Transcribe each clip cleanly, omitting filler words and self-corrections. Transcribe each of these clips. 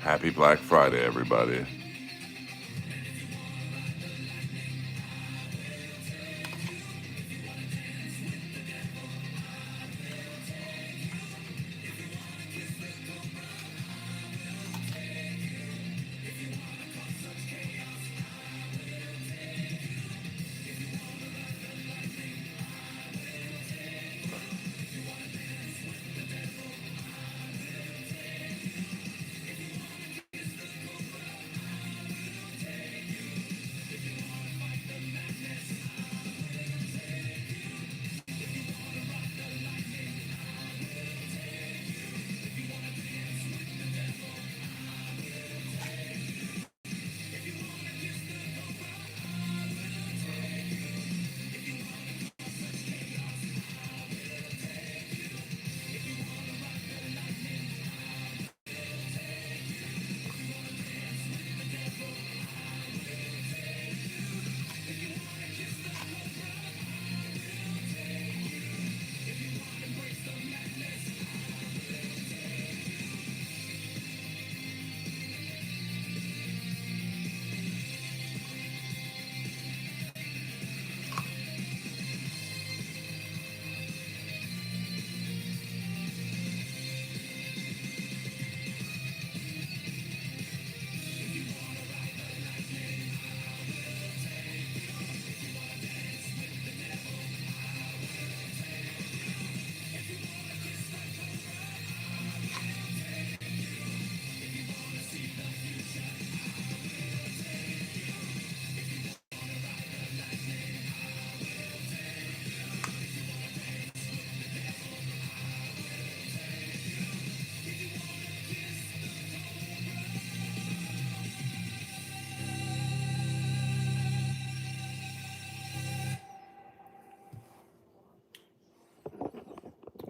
Happy Black Friday, everybody.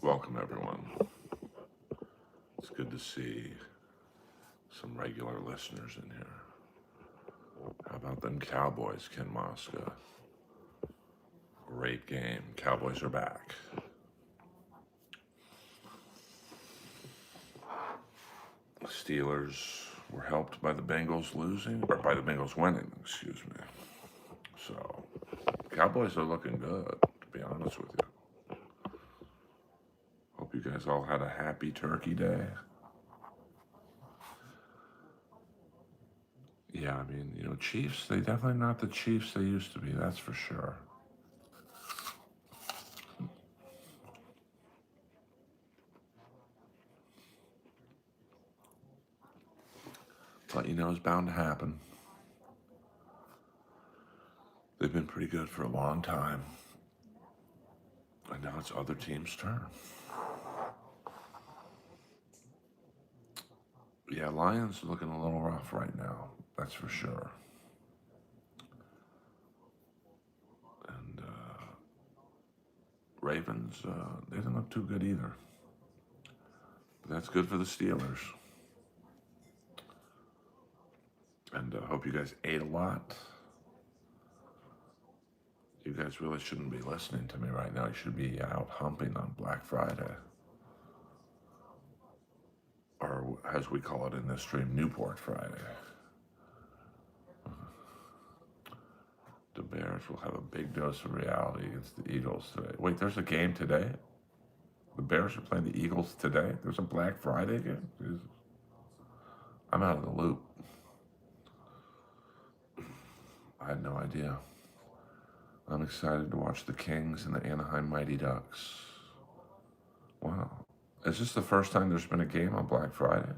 Welcome, everyone. It's good to see some regular listeners in here. How about them Cowboys, Ken Mosca? Great game. Cowboys are back. Steelers were helped by the Bengals losing, or by the Bengals winning, excuse me. So, Cowboys are looking good, to be honest with you. Hope you guys all had a happy Turkey Day. Yeah, I mean, Chiefs, they definitely not the Chiefs they used to be, that's for sure. But, it's bound to happen. They've been pretty good for a long time. And now it's other teams' turn. Yeah, Lions are looking a little rough right now, that's for sure. And Ravens, they didn't look too good either. But that's good for the Steelers. And I hope you guys ate a lot. You guys really shouldn't be listening to me right now. You should be out humping on Black Friday. Or as we call it in this stream, Newport Friday. The Bears will have a big dose of reality against the Eagles today. Wait, there's a game today? The Bears are playing the Eagles today? There's a Black Friday game? Jesus. I'm out of the loop. I had no idea. I'm excited to watch the Kings and the Anaheim Mighty Ducks. Wow. Is this the first time there's been a game on Black Friday?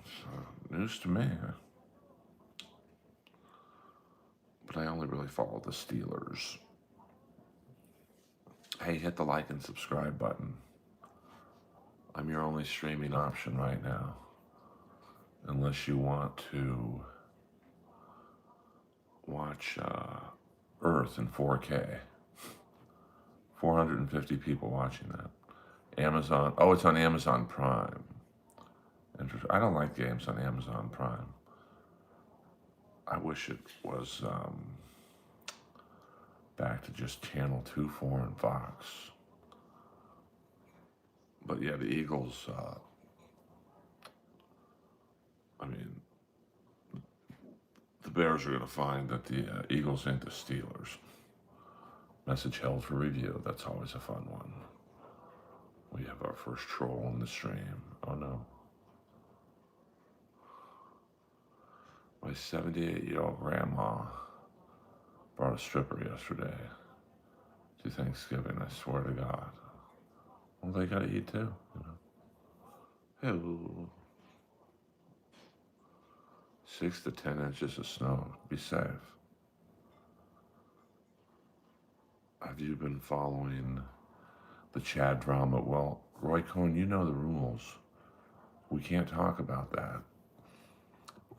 It's news to me. But I only really follow the Steelers. Hey, hit the like and subscribe button. I'm your only streaming option right now. Unless you want to watch Earth in 4K. 450 people watching that. Amazon, oh, it's on Amazon Prime. I don't like games on Amazon Prime. I wish it was back to just Channel 2, 4, and Fox. But yeah, the Eagles, I mean, the Bears are going to find that the Eagles ain't the Steelers. Message held for review. That's always a fun one. We have our first troll in the stream. Oh no. My 78-year-old grandma brought a stripper yesterday to Thanksgiving, I swear to God. Well, they gotta eat too, you know. Hey, 6 to 10 inches of snow. Be safe. Have you been following the Chad drama? Well, Roy Cohn, you know the rules. We can't talk about that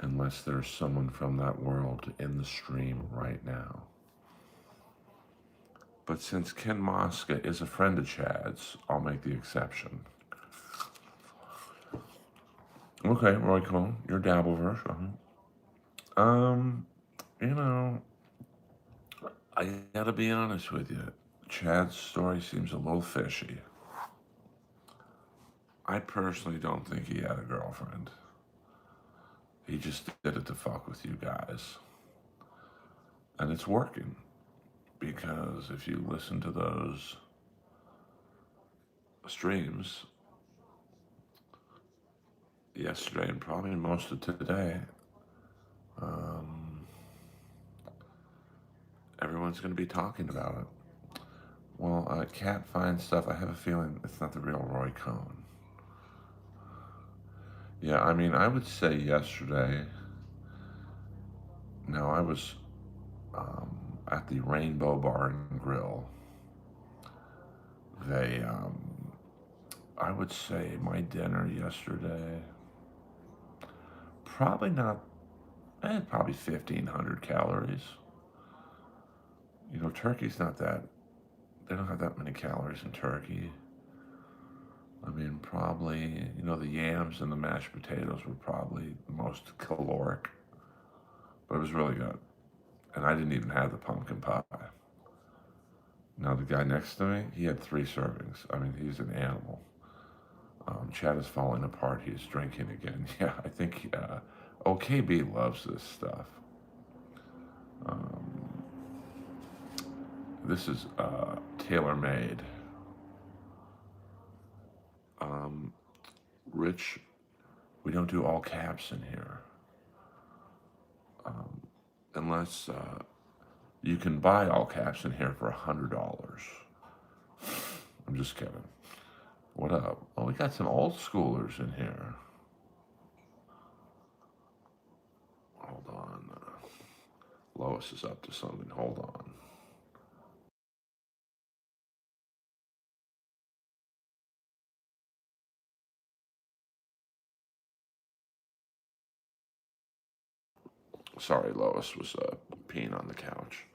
unless there's someone from that world in the stream right now. But since Ken Mosca is a friend of Chad's, I'll make the exception. Okay, Roy Cohn, your Dabbleverse. You know, I gotta be honest with you. Chad's story seems a little fishy. I personally don't think he had a girlfriend. He just did it to fuck with you guys. And it's working. Because if you listen to those streams yesterday and probably most of today, everyone's going to be talking about it. Well, Cat finds stuff. I have a feeling it's not the real Roy Cohn. Yeah, I mean, I would say yesterday. Now, I was at the Rainbow Bar and Grill. I would say my dinner yesterday, probably not, probably 1,500 calories. You know, turkey's not that, they don't have that many calories in turkey. I mean, probably, you know, the yams and the mashed potatoes were probably the most caloric, but it was really good. And I didn't even have the pumpkin pie. Now, the guy next to me, he had 3 servings. I mean, he's an animal. Chad is falling apart. He's drinking again. Yeah, I think OKB loves this stuff. This is tailor-made. Rich, we don't do all caps in here. Unless you can buy all caps in here for $100. I'm just kidding. What up? Oh, we got some old schoolers in here. Hold on. Lois is up to something. Hold on. Sorry, Lois was peeing on the couch.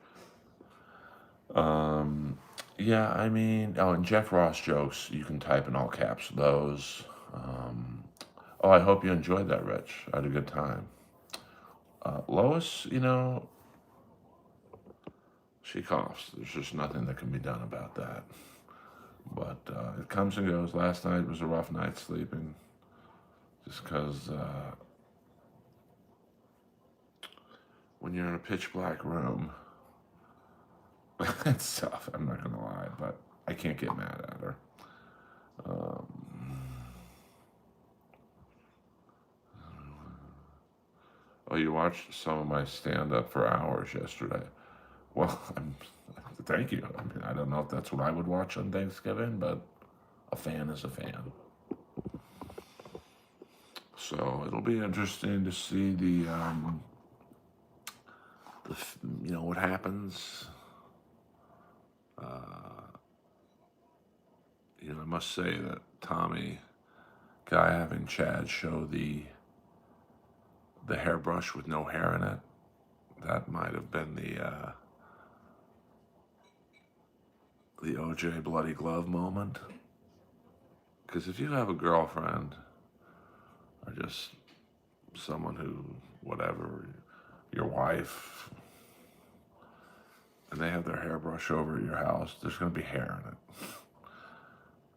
Yeah, I mean, oh, and Jeff Ross jokes, you can type in all caps those. Oh, I hope you enjoyed that, Rich. I had a good time. Lois, you know, she coughs. There's just nothing that can be done about that. But it comes and goes. Last night was a rough night sleeping. Just because when you're in a pitch black room, it's tough. I'm not going to lie, but I can't get mad at her. Oh, you watched some of my stand-up for hours yesterday. Well, thank you. I mean, I don't know if that's what I would watch on Thanksgiving, but a fan is a fan. So it'll be interesting to see the you know, what happens. You know, I must say that Tommy, guy having Chad show the hairbrush with no hair in it, that might have been the OJ bloody glove moment. Because if you have a girlfriend or just someone who, whatever, your wife, and they have their hairbrush over at your house, there's going to be hair in it.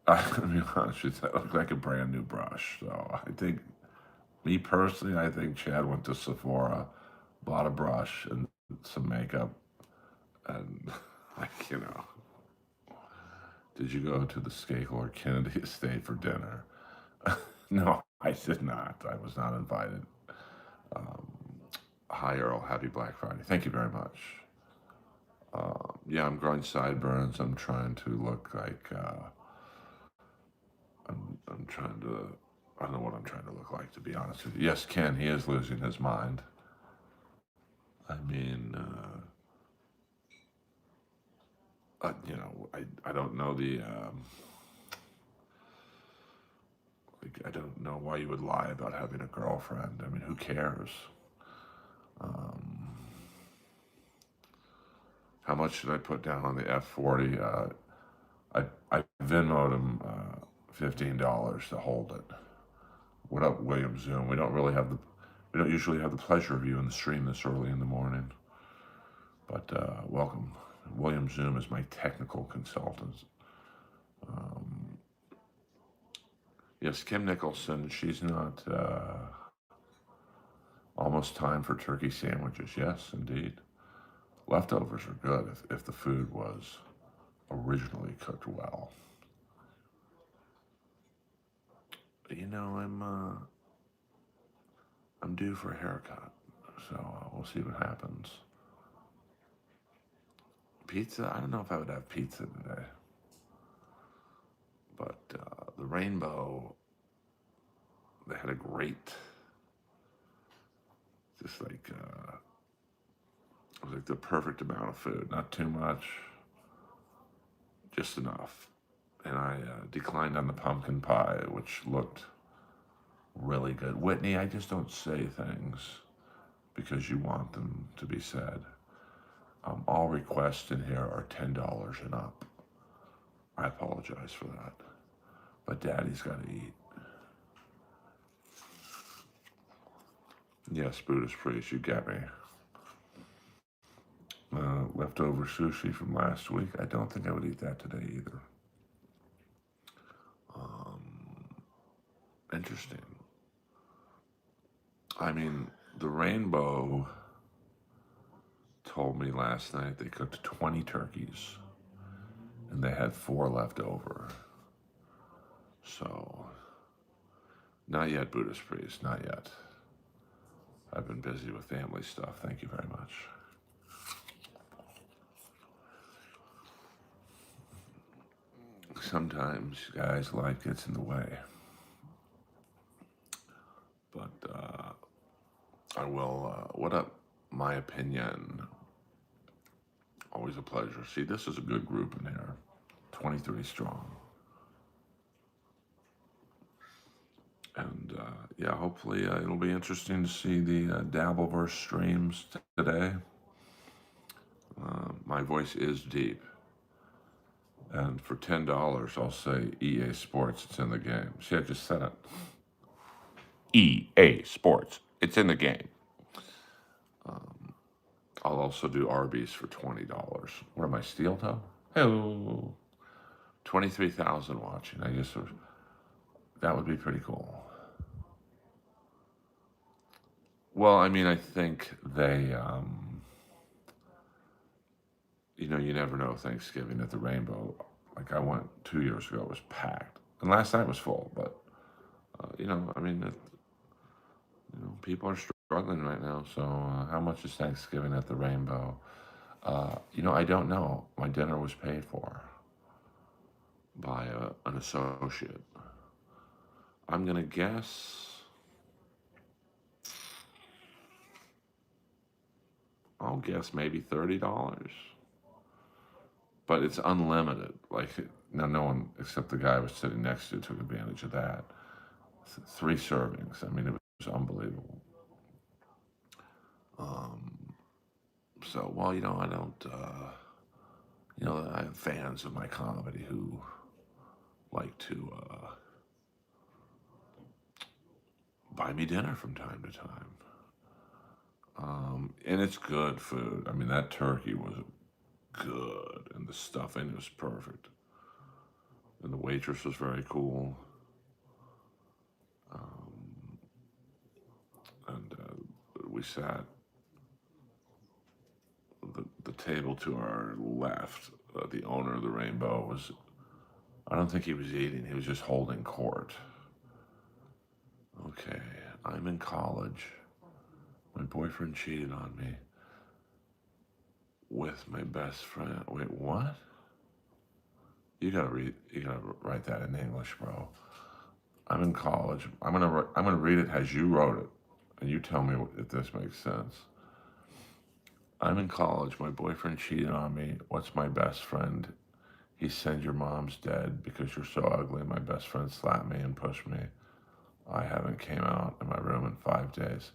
I'm going to be honest with you, that looked like a brand new brush. So I think Me personally, I think Chad went to Sephora, bought a brush and some makeup, and like did you go to the Skakel or Kennedy estate for dinner? No, I did not. I was not invited. Um, Hi, Earl. Happy Black Friday. Thank you very much. Yeah, I'm growing sideburns. I'm trying to look like I'm trying to. I don't know what I'm trying to look like, to be honest with you. Yes, Ken, he is losing his mind. I mean, I don't know like, I don't know why you would lie about having a girlfriend. I mean, who cares? Um, how much should I put down on the F40? I Venmoed him $15 to hold it. What up, William Zoom? We don't usually have the pleasure of viewing the stream this early in the morning, but welcome. William Zoom is my technical consultant. Um, yes, Kim Nicholson. She's not. Almost time for turkey sandwiches. Yes, indeed. Leftovers are good if the food was originally cooked well. I'm due for a haircut, so we'll see what happens. Pizza? I don't know if I would have pizza today, but the Rainbow, they had a great, just like it was like the perfect amount of food, not too much, just enough. And I declined on the pumpkin pie, which looked really good. Whitney, I just don't say things because you want them to be said. All requests in here are $10 and up. I apologize for that. But Daddy's got to eat. Yes, Buddhist priest, you get me. Leftover sushi from last week. I don't think I would eat that today either. Interesting. I mean, the Rainbow told me last night they cooked 20 turkeys and they had 4 left over. So, not yet, Buddhist priest, not yet. I've been busy with family stuff. Thank you very much. Sometimes, guys, life gets in the way. But I will, what up, my opinion? Always a pleasure. See, this is a good group in here. 23 strong. And yeah, hopefully it'll be interesting to see the Dabbleverse streams today. My voice is deep. And for $10, I'll say EA Sports, it's in the game. See, I just said it. EA Sports, it's in the game. I'll also do Arby's for $20. What am I, steel toe? Hello. 23,000 watching. I guess that would be pretty cool. Well, I mean, I think they, you never know Thanksgiving at the Rainbow. Like I went 2 years ago, it was packed. And last night was full, but, I mean, people are struggling right now. So how much is Thanksgiving at the Rainbow? I don't know. My dinner was paid for by an associate. I'm going to guess, I'll guess maybe $30. But it's unlimited. Like, now no one except the guy I was sitting next to took advantage of that. 3 servings. I mean, it was unbelievable. So, well, I don't, I have fans of my comedy who like to buy me dinner from time to time. And it's good food. I mean, that turkey was good, and the stuffing was perfect. And the waitress was very cool. and we sat the table to our left. The owner of the Rainbow was. I don't think he was eating. He was just holding court. Okay, I'm in college. My boyfriend cheated on me with my best friend. Wait, what? You gotta read. You gotta write that in English, bro. I'm in college. I'm gonna read it as you wrote it, and you tell me if this makes sense. I'm in college. My boyfriend cheated on me. What's my best friend? He said your mom's dead because you're so ugly. My best friend slapped me and pushed me. I haven't came out in my room in 5 days.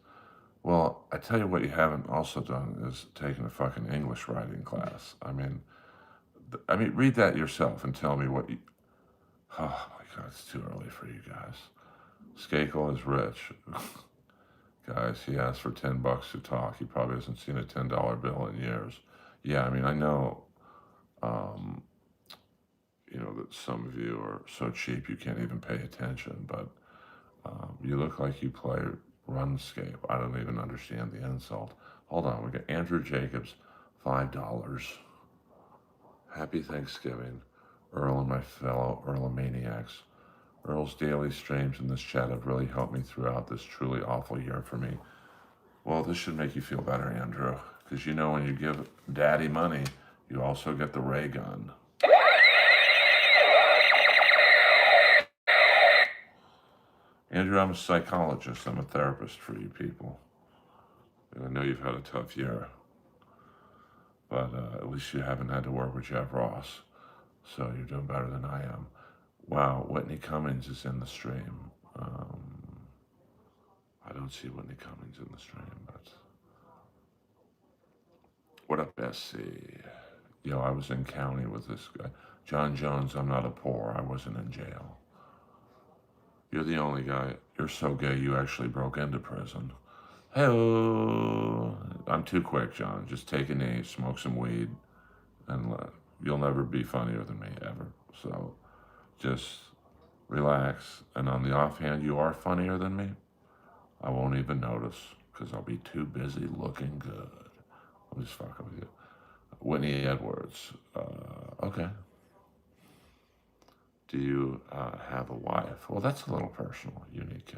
Well, I tell you what you haven't also done is taken a fucking English writing class. I mean, read that yourself and tell me what you. Oh my God, it's too early for you guys. Skakel is rich. Guys, he asked for $10 to talk. He probably hasn't seen a $10 bill in years. Yeah, I mean, I know, um, that some of you are so cheap you can't even pay attention, but you look like you play RuneScape. I don't even understand the insult. Hold on, we got Andrew Jacobs, $5. Happy Thanksgiving, Earl and my fellow Earlomaniacs. Earl's daily streams in this chat have really helped me throughout this truly awful year for me. Well, this should make you feel better, Andrew, because when you give daddy money, you also get the ray gun. Andrew, I'm a psychologist. I'm a therapist for you people. And I know you've had a tough year, but at least you haven't had to work with Jeff Ross, so you're doing better than I am. Wow, Whitney Cummings is in the stream. I don't see Whitney Cummings in the stream, but what up, SC? I was in county with this guy. John Jones, I'm not a poor. I wasn't in jail. You're the only guy. You're so gay you actually broke into prison. Hello. I'm too quick, John. Just take a knee, smoke some weed, and you'll never be funnier than me, ever. So just relax. And on the offhand, you are funnier than me. I won't even notice because I'll be too busy looking good. I'm just fucking with you. Whitney Edwards. Okay. Do you have a wife? Well, that's a little personal. Unique.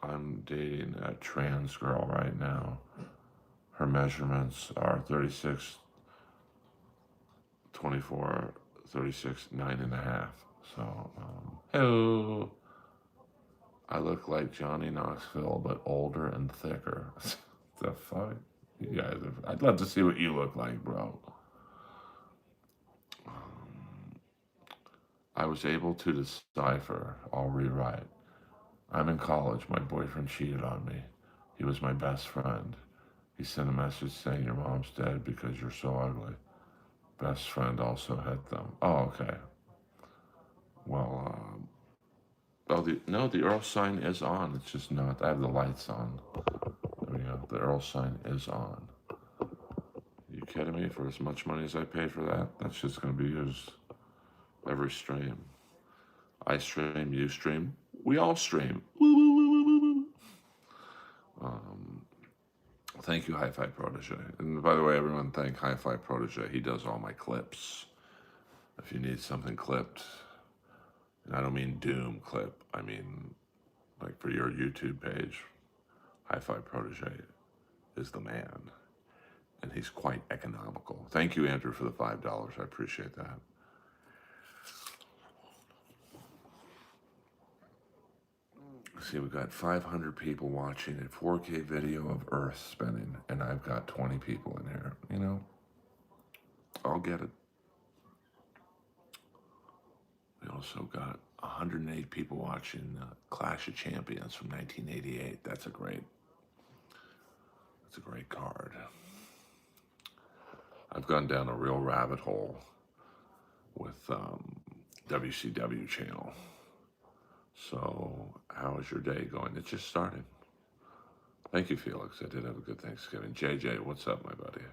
I'm dating a trans girl right now. Her measurements are 36, 24, 36, 9.5. So, hello. I look like Johnny Knoxville, but older and thicker. The fuck? You guys I'd love to see what you look like, bro. I was able to decipher. I'll rewrite. I'm in college. My boyfriend cheated on me. He was my best friend. He sent a message saying your mom's dead because you're so ugly. Best friend also hit them. Oh, okay. Well, the Earl sign is on. It's just not. I have the lights on. There we go. The Earl sign is on. You kidding me? For as much money as I pay for that, that's just going to be used every stream. I stream, you stream, we all stream. Thank you, Hi-Fi Protege. And by the way, everyone, thank Hi-Fi Protege. He does all my clips. If you need something clipped, and I don't mean doom clip, I mean like for your YouTube page, Hi-Fi Protege is the man. And he's quite economical. Thank you, Andrew, for the $5. I appreciate that. See, we've got 500 people watching a 4K video of Earth spinning, and I've got 20 people in here. I'll get it. We also got 108 people watching Clash of Champions from 1988. That's a great card. I've gone down a real rabbit hole with WCW channel. So, how is your day going? It just started. Thank you, Felix. I did have a good Thanksgiving. JJ, what's up, my buddy?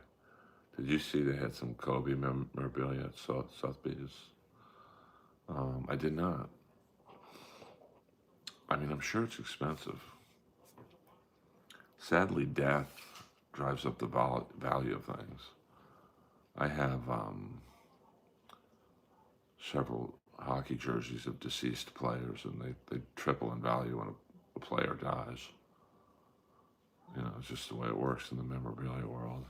Did you see they had some Kobe memorabilia at Sotheby's? I did not. I mean, I'm sure it's expensive. Sadly, death drives up the value of things. I have several hockey jerseys of deceased players, and they triple in value when a player dies. You know, it's just the way it works in the memorabilia world.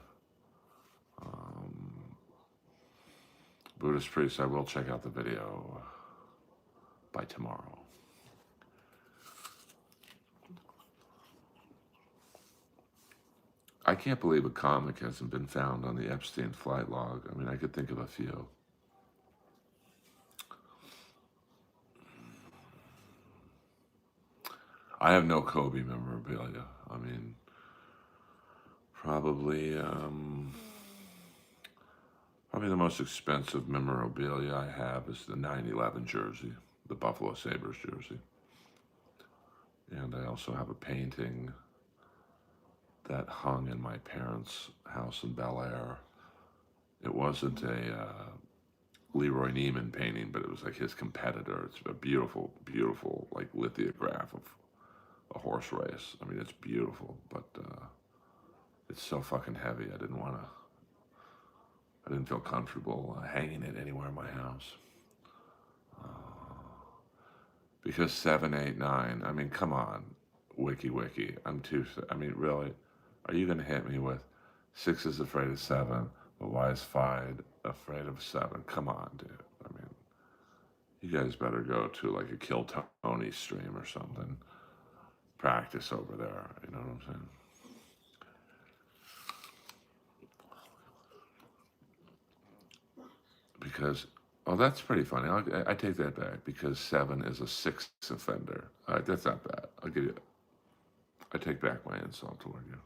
Buddhist priest, I will check out the video by tomorrow. I can't believe a comic hasn't been found on the Epstein flight log. I mean, I could think of a few. I have no Kobe memorabilia. I mean, probably the most expensive memorabilia I have is the 9/11 jersey, the Buffalo Sabres jersey. And I also have a painting that hung in my parents' house in Bel Air. It wasn't a Leroy Neiman painting, but it was like his competitor. It's a beautiful, beautiful, like lithograph of a horse race. I mean, it's beautiful, but it's so fucking heavy. I didn't feel comfortable hanging it anywhere in my house. Because 7, 8, 9, I mean, come on, wiki. I mean, really? Are you going to hit me with 6 is afraid of 7, but why is 5 afraid of 7? Come on, dude. I mean, you guys better go to like a Kill Tony stream or something. Practice over there. You know what I'm saying? Because, oh, that's pretty funny. I take that back because 7 is a 6th offender. All right, that's not bad. I'll give you. I take back my insult toward you.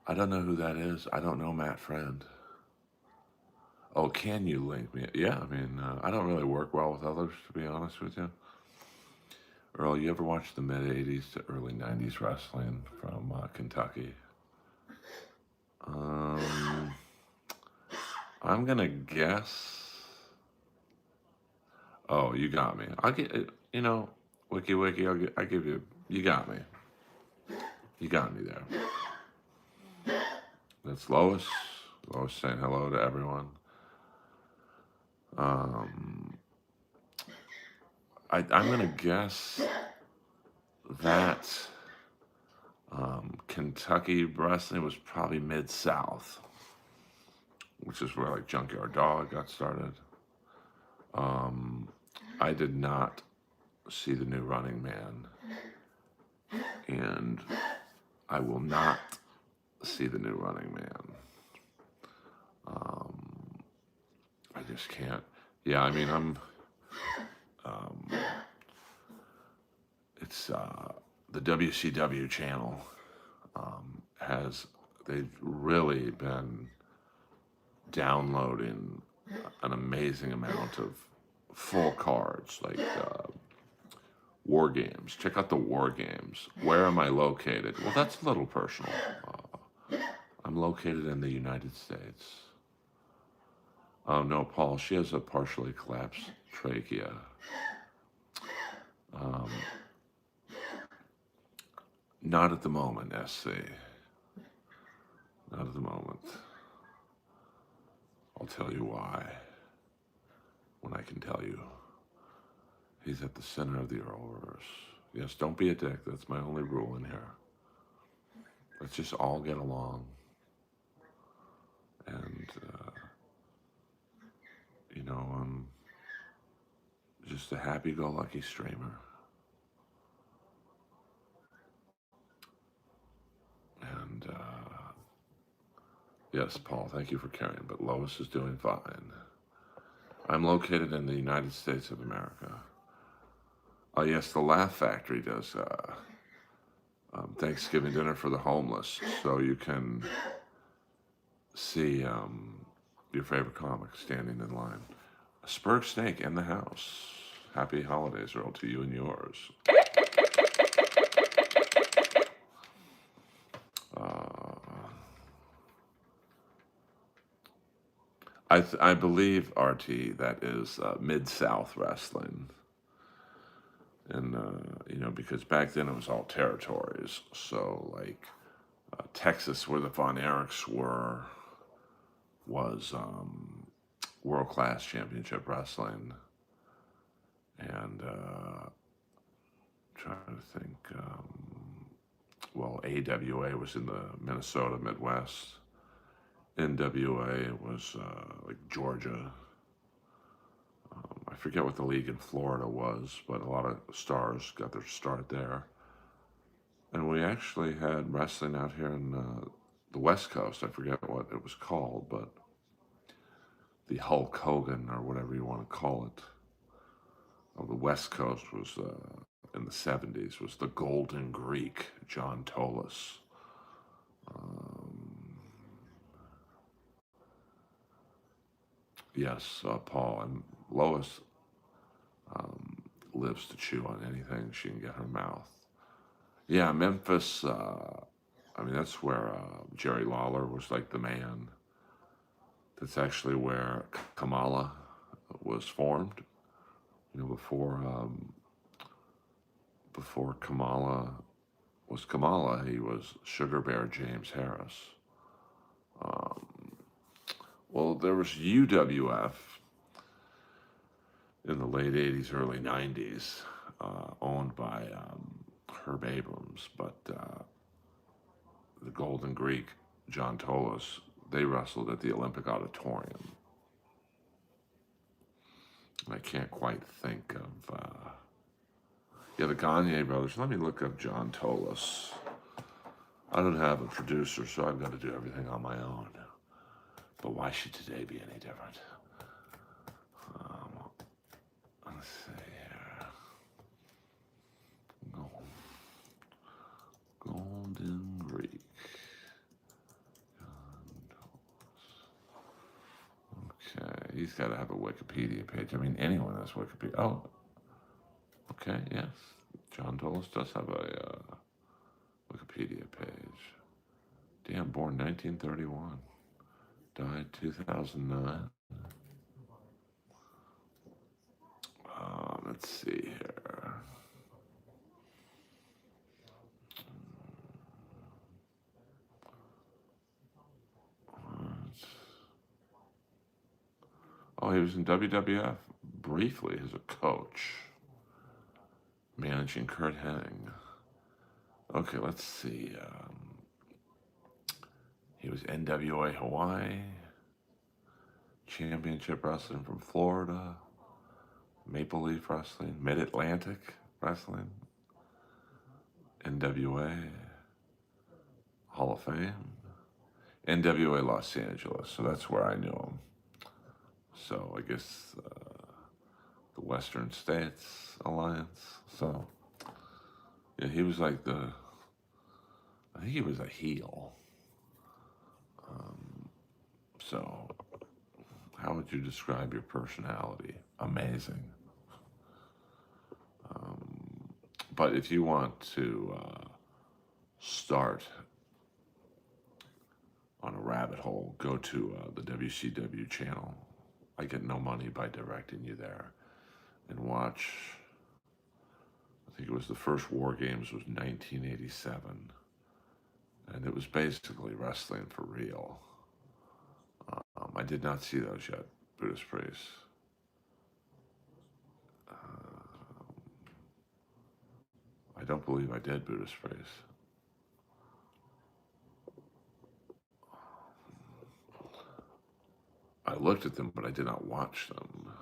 I don't know who that is. I don't know Matt Friend. Oh, can you link me? Yeah, I mean, I don't really work well with others, to be honest with you. Earl, you ever watch the mid-'80s to early '90s wrestling from Kentucky? I'm gonna guess. Oh, you got me. I'll get it. You know, wiki. I give you. You got me. You got me there. That's Lois. Lois saying hello to everyone. I'm gonna guess that Kentucky wrestling was probably Mid-South, which is where like Junkyard Dog got started. I did not see the new Running Man, and I will not see the new Running Man. I just can't. Yeah, I mean, it's the WCW channel they've really been downloading an amazing amount of full cards, like War Games. Check out the War Games. Where am I located? Well, that's a little personal. I'm located in the United States. Oh, no, Paul, she has a partially collapsed trachea. Not at the moment, SC. Not at the moment. I'll tell you why when I can tell you. He's at the center of the Earlverse. Yes, don't be a dick. That's my only rule in here. Let's just all get along. And, you know, I'm just a happy-go-lucky streamer. And, yes, Paul, thank you for caring, but Lois is doing fine. I'm located in the United States of America. Oh, yes, the Laugh Factory does Thanksgiving dinner for the homeless, so you can see your favorite comic standing in line. A Spurg Snake in the house. Happy holidays, Earl, to you and yours. I believe RT that is Mid South wrestling, and because back then it was all territories. So like Texas, where the Von Erichs were, was World Class Championship Wrestling, and trying to think. Well, AWA was in the Minnesota Midwest. NWA was like Georgia. I forget what the league in Florida was, but a lot of stars got their start there. And we actually had wrestling out here in the West Coast. I forget what it was called, but the Hulk Hogan, or whatever you want to call it, of the West Coast was in the 70s, was the Golden Greek, John Tolis. Yes, Paul. And Lois lives to chew on anything she can get her mouth. Yeah, Memphis. I mean, that's where Jerry Lawler was like the man. That's actually where Kamala was formed. Before Kamala was Kamala, he was Sugar Bear James Harris. Well, there was UWF in the late 80s, early 90s, owned by Herb Abrams, but the Golden Greek, John Tolis, they wrestled at the Olympic Auditorium. I can't quite think of. The Gagne brothers. Let me look up John Tolis. I don't have a producer, so I've got to do everything on my own. But why should today be any different? Let's see here. Golden Greek. Okay, he's got to have a Wikipedia page. I mean, anyone has Wikipedia. Oh, okay, yes. John Tolis does have a Wikipedia page. Damn, born 1931. Died 2009. Let's see here. Oh, he was in WWF briefly as a coach, managing Kurt Hennig. Okay, let's see. He was NWA Hawaii, Championship Wrestling from Florida, Maple Leaf Wrestling, Mid-Atlantic Wrestling, NWA, Hall of Fame, NWA Los Angeles. So that's where I knew him. So I guess the Western States Alliance. So yeah, he was like I think he was a heel. So how would you describe your personality? Amazing. But if you want to start on a rabbit hole, go to the WCW channel. I get no money by directing you there. And watch, I think it was the first War Games was 1987. And it was basically wrestling for real. I did not see those yet, Buddhist Priest. I don't believe I did, Buddhist Priest. I looked at them, but I did not watch them.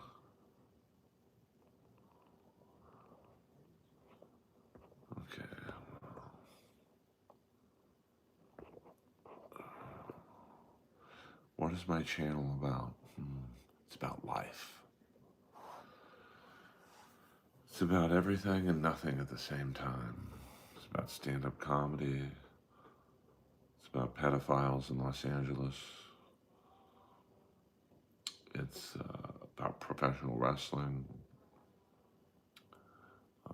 Okay. What is my channel about? It's about life. It's about everything and nothing at the same time. It's about stand-up comedy. It's about pedophiles in Los Angeles. It's about professional wrestling.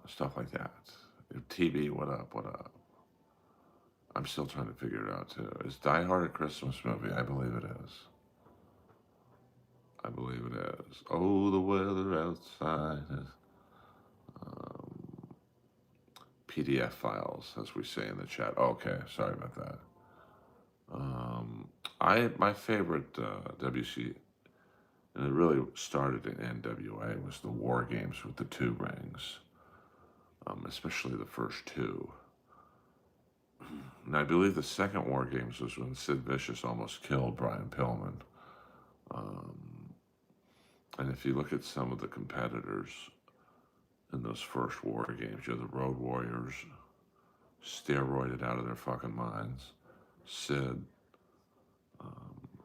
Stuff like that. TV, what up, what up? I'm still trying to figure it out too. Is Die Hard a Christmas movie? I believe it is. I believe it is. Oh, the weather outside is PDF files, as we say in the chat. Okay, sorry about that. My favorite WC, and it really started in NWA, was the War Games with the two rings, especially the first two. And I believe the second War Games was when Sid Vicious almost killed Brian Pillman. And if you look at some of the competitors in those first War Games, you have the Road Warriors, steroided out of their fucking minds. Sid,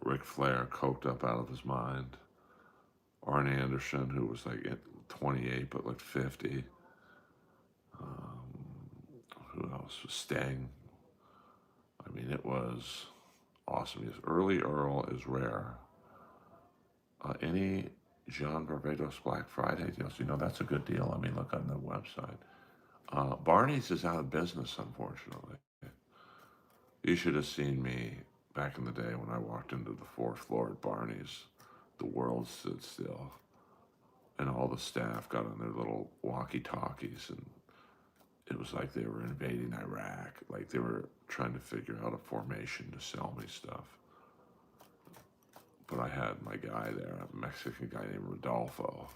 Ric Flair, coked up out of his mind. Arn Anderson, who was like 28 but looked 50. Who else? Sting. I mean, it was awesome. His early Earl is rare. Any John Barbados Black Friday deals? You know, that's a good deal. I mean, look on the website. Barney's is out of business, unfortunately. You should have seen me back in the day when I walked into the fourth floor at Barney's. The world stood still. And all the staff got on their little walkie-talkies, and it was like they were invading Iraq. Like they were trying to figure out a formation to sell me stuff. But I had my guy there, a Mexican guy named Rodolfo.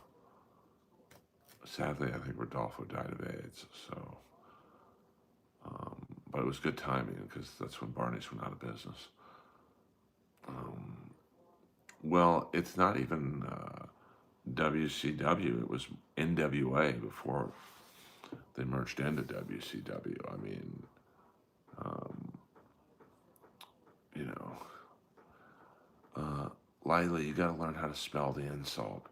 Sadly, I think Rodolfo died of AIDS, so... but it was good timing, because that's when Barney's went out of business. Well, it's not even WCW. It was NWA before they merged into WCW. I mean, you know, Lila, you got to learn how to spell the insult.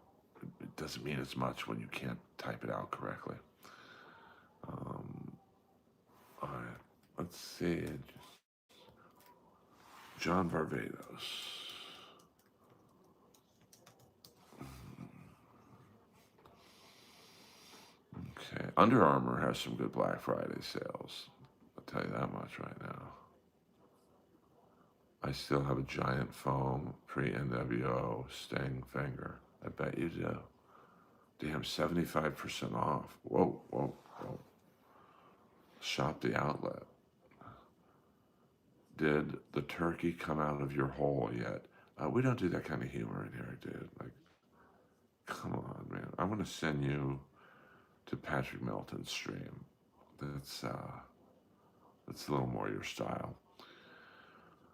It doesn't mean as much when you can't type it out correctly. All right, let's see. John Barbados. Okay, Under Armour has some good Black Friday sales. I'll tell you that much right now. I still have a giant foam pre-NWO Sting finger. I bet you do. Damn, 75% off. Whoa, whoa, whoa. Shop the outlet. Did the turkey come out of your hole yet? We don't do that kind of humor in here, dude. Like, come on, man. I'm going to send you to Patrick Melton's stream. That's a little more your style.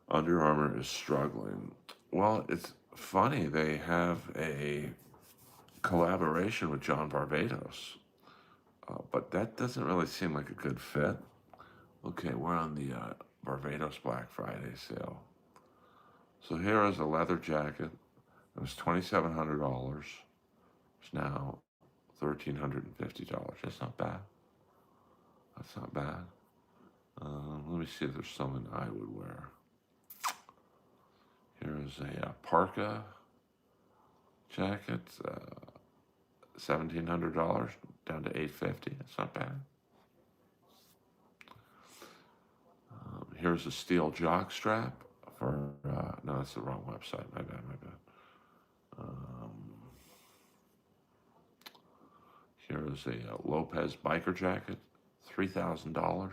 Under Armour is struggling. Well, it's funny. They have a collaboration with John Barbados, but that doesn't really seem like a good fit. Okay, we're on the Barbados Black Friday sale. So here is a leather jacket. It was $2,700. It's now $1,350. That's not bad. That's not bad. Let me see if there's something I would wear. Here is a parka jacket, $1,700 down to $850. That's not bad. Here's a steel jock strap for, no, that's the wrong website. My bad, my bad. Here is a Lopez biker jacket, $3,000.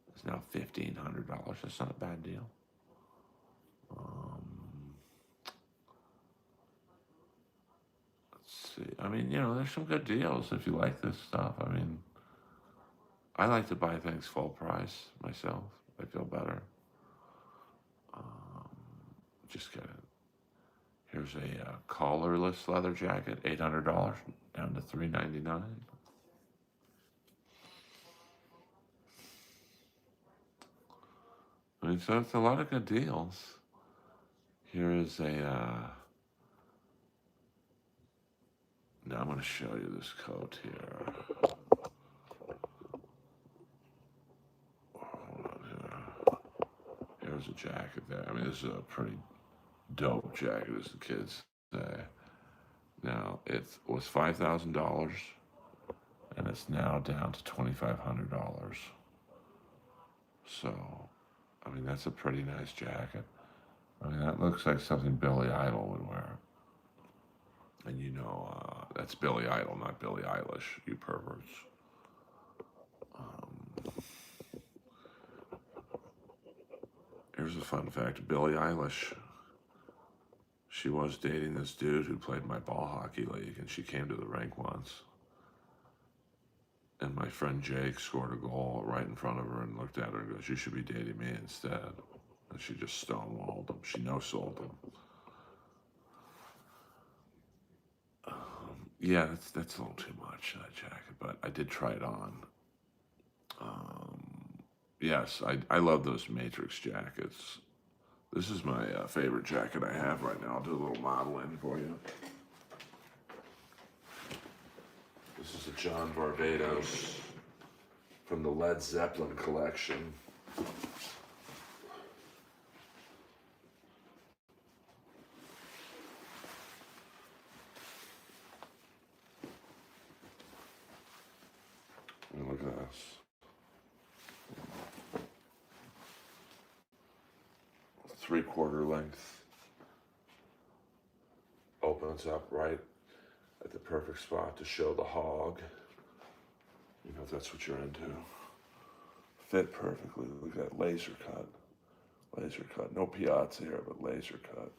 It's now $1,500. That's not a bad deal. Let's see. I mean, you know, there's some good deals if you like this stuff. I mean, I like to buy things full price myself. I feel better. Just get it. Here's a collarless leather jacket, $800 down to $399. I mean, so it's a lot of good deals. Here is a. Now I'm going to show you this coat here. Hold on here. Here's a jacket there. I mean, this is a pretty dope jacket, as the kids say. Now, it was $5,000, and it's now down to $2,500. So, I mean, that's a pretty nice jacket. I mean, that looks like something Billy Idol would wear. And you know, that's Billy Idol, not Billie Eilish, you perverts. Um, Here's a fun fact. Billie Eilish, she was dating this dude who played my ball hockey league, and she came to the rink once. And my friend Jake scored a goal right in front of her and looked at her and goes, "You should be dating me instead." And she just stonewalled him. She no-sold him. Yeah, that's a little too much, that jacket, but I did try it on. Yes, I love those Matrix jackets. This is my favorite jacket I have right now. I'll do a little modeling for you. This is a John Barbados from the Led Zeppelin collection. And look at this. 3/4 length. Opens up right at the perfect spot to show the hog. You know, if that's what you're into. Fit perfectly. Look at that laser cut. Laser cut. No piazza here, but laser cut.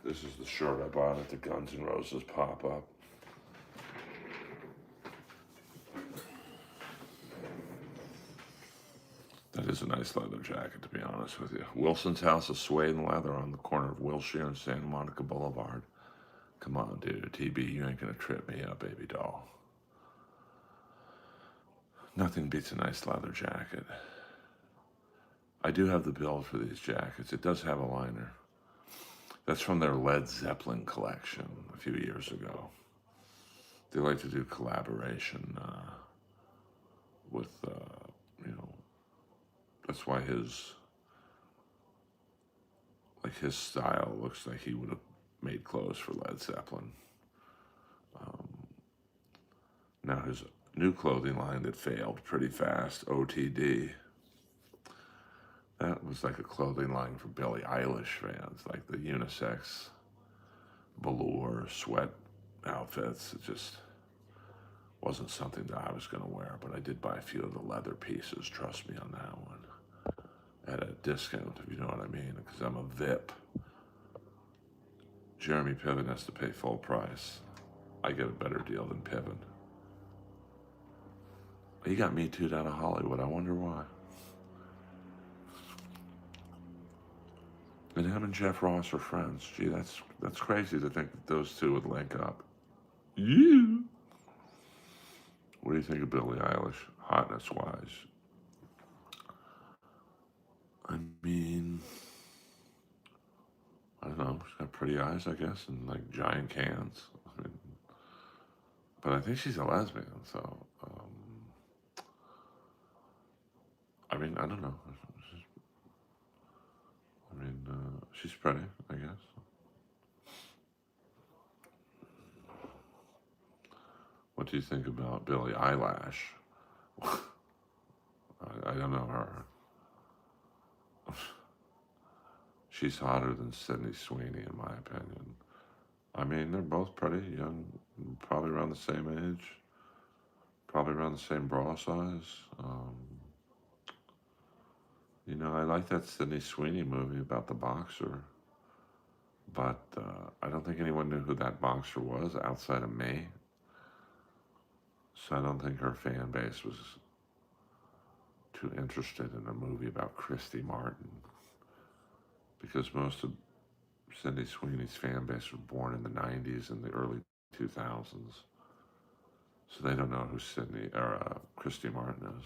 This is the shirt I bought at the Guns N' Roses pop-up. That is a nice leather jacket, to be honest with you. Wilson's House of Suede and Leather on the corner of Wilshire and Santa Monica Boulevard. Come on, dude. TB, you ain't gonna trip me up, baby doll. Nothing beats a nice leather jacket. I do have the build for these jackets. It does have a liner. That's from their Led Zeppelin collection a few years ago. They like to do collaboration with, you know, that's why his style looks like he would have made clothes for Led Zeppelin. Now his new clothing line that failed pretty fast, OTD, that was like a clothing line for Billie Eilish fans, like the unisex velour sweat outfits. It just wasn't something that I was going to wear, but I did buy a few of the leather pieces, trust me on that one, at a discount, if you know what I mean, because I'm a VIP. Jeremy Piven has to pay full price. I get a better deal than Piven. He got Me Too'd out of Hollywood. I wonder why. And him and Jeff Ross are friends. Gee, that's crazy to think that those two would link up. Yeah. What do you think of Billie Eilish, hotness-wise? I mean, I don't know. She's got pretty eyes, I guess, and like giant cans. I mean, but I think she's a lesbian, so I mean, I don't know. I mean, she's pretty, I guess. What do you think about Billie Eilish? I don't know her. She's hotter than Sydney Sweeney, in my opinion. I mean, they're both pretty young, probably around the same age, probably around the same bra size. You know, I like that Sydney Sweeney movie about the boxer, but I don't think anyone knew who that boxer was outside of me. So I don't think her fan base was too interested in a movie about Christy Martin, because most of Sydney Sweeney's fan base was born in the 90s and the early 2000s. So they don't know who Christy Martin is.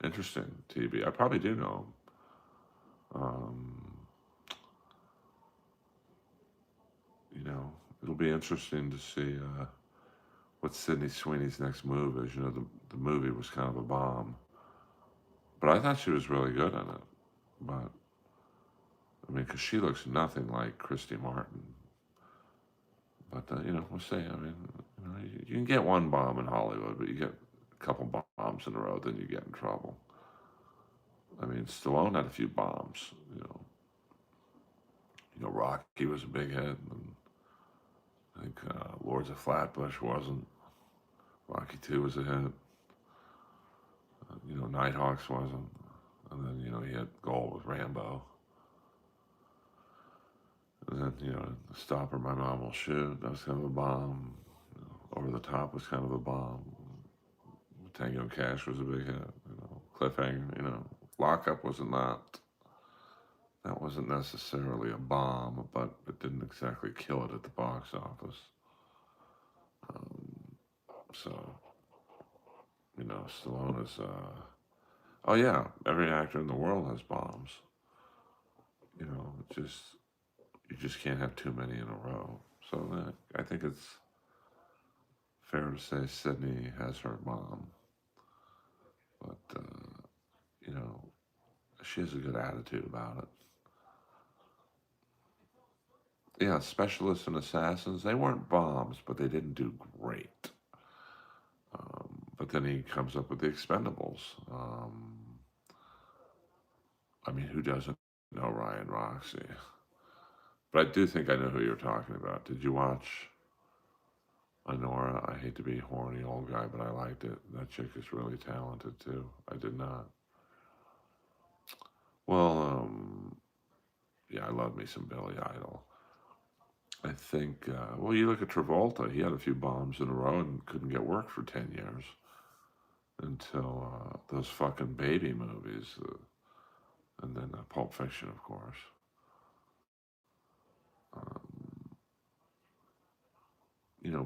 Interesting, TB. I probably do know him. You know, it'll be interesting to see what Sydney Sweeney's next move is. You know, the movie was kind of a bomb, but I thought she was really good in it. But I mean, because she looks nothing like Christy Martin. But, we'll see. I mean, you can get one bomb in Hollywood, but you get a couple bombs in a row, then you get in trouble. I mean, Stallone had a few bombs, Rocky was a big hit, and I think Lords of Flatbush wasn't. Rocky 2 was a hit. Nighthawks wasn't. And then, he had Gold with Rambo. And then, Stop or My Mom Will Shoot, that was kind of a bomb. Over the Top was kind of a bomb. Tango and Cash was a big hit. Cliffhanger, Lockup wasn't that wasn't necessarily a bomb, but it didn't exactly kill it at the box office. So, Stallone is, oh yeah, every actor in the world has bombs. You just can't have too many in a row. So I think it's fair to say Sydney has her bomb. But, she has a good attitude about it. Yeah, Specialists and Assassins, they weren't bombs, but they didn't do great. But then he comes up with The Expendables. I mean, who doesn't know Ryan Roxy? But I do think I know who you're talking about. Did you watch Honora? I hate to be a horny old guy, but I liked it. That chick is really talented too. I did not. Well, yeah, I love me some Billy Idol. I think, well, you look at Travolta. He had a few bombs in a row and couldn't get work for 10 years until those fucking baby movies. And then Pulp Fiction, of course.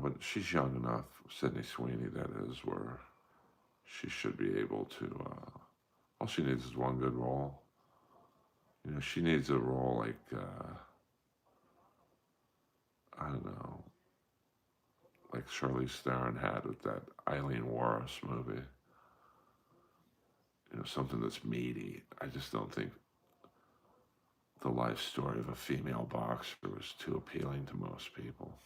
But she's young enough, Sydney Sweeney, that is, where she should be able to, all she needs is one good role. She needs a role like, I don't know, like Charlize Theron had with that Eileen Warris movie. Something that's meaty. I just don't think the life story of a female boxer was too appealing to most people.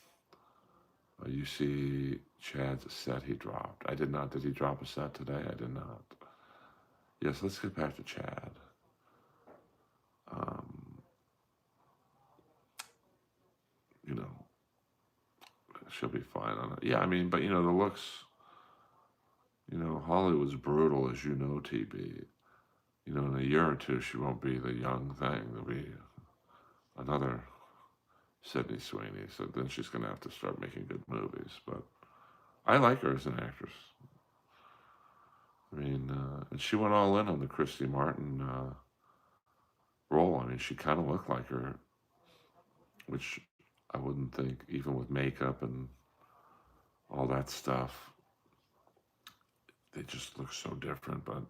You see Chad's set he dropped. I did not. Did he drop a set today? I did not. Yes, let's get back to Chad. She'll be fine on it. Yeah, I mean, but the looks, Hollywood's brutal, as you know, TB. In a year or two, she won't be the young thing. There'll be another Sydney Sweeney. So then she's going to have to start making good movies. But I like her as an actress. I mean, and she went all in on the Christy Martin role. I mean, she kind of looked like her, which I wouldn't think, even with makeup and all that stuff. They just look so different. But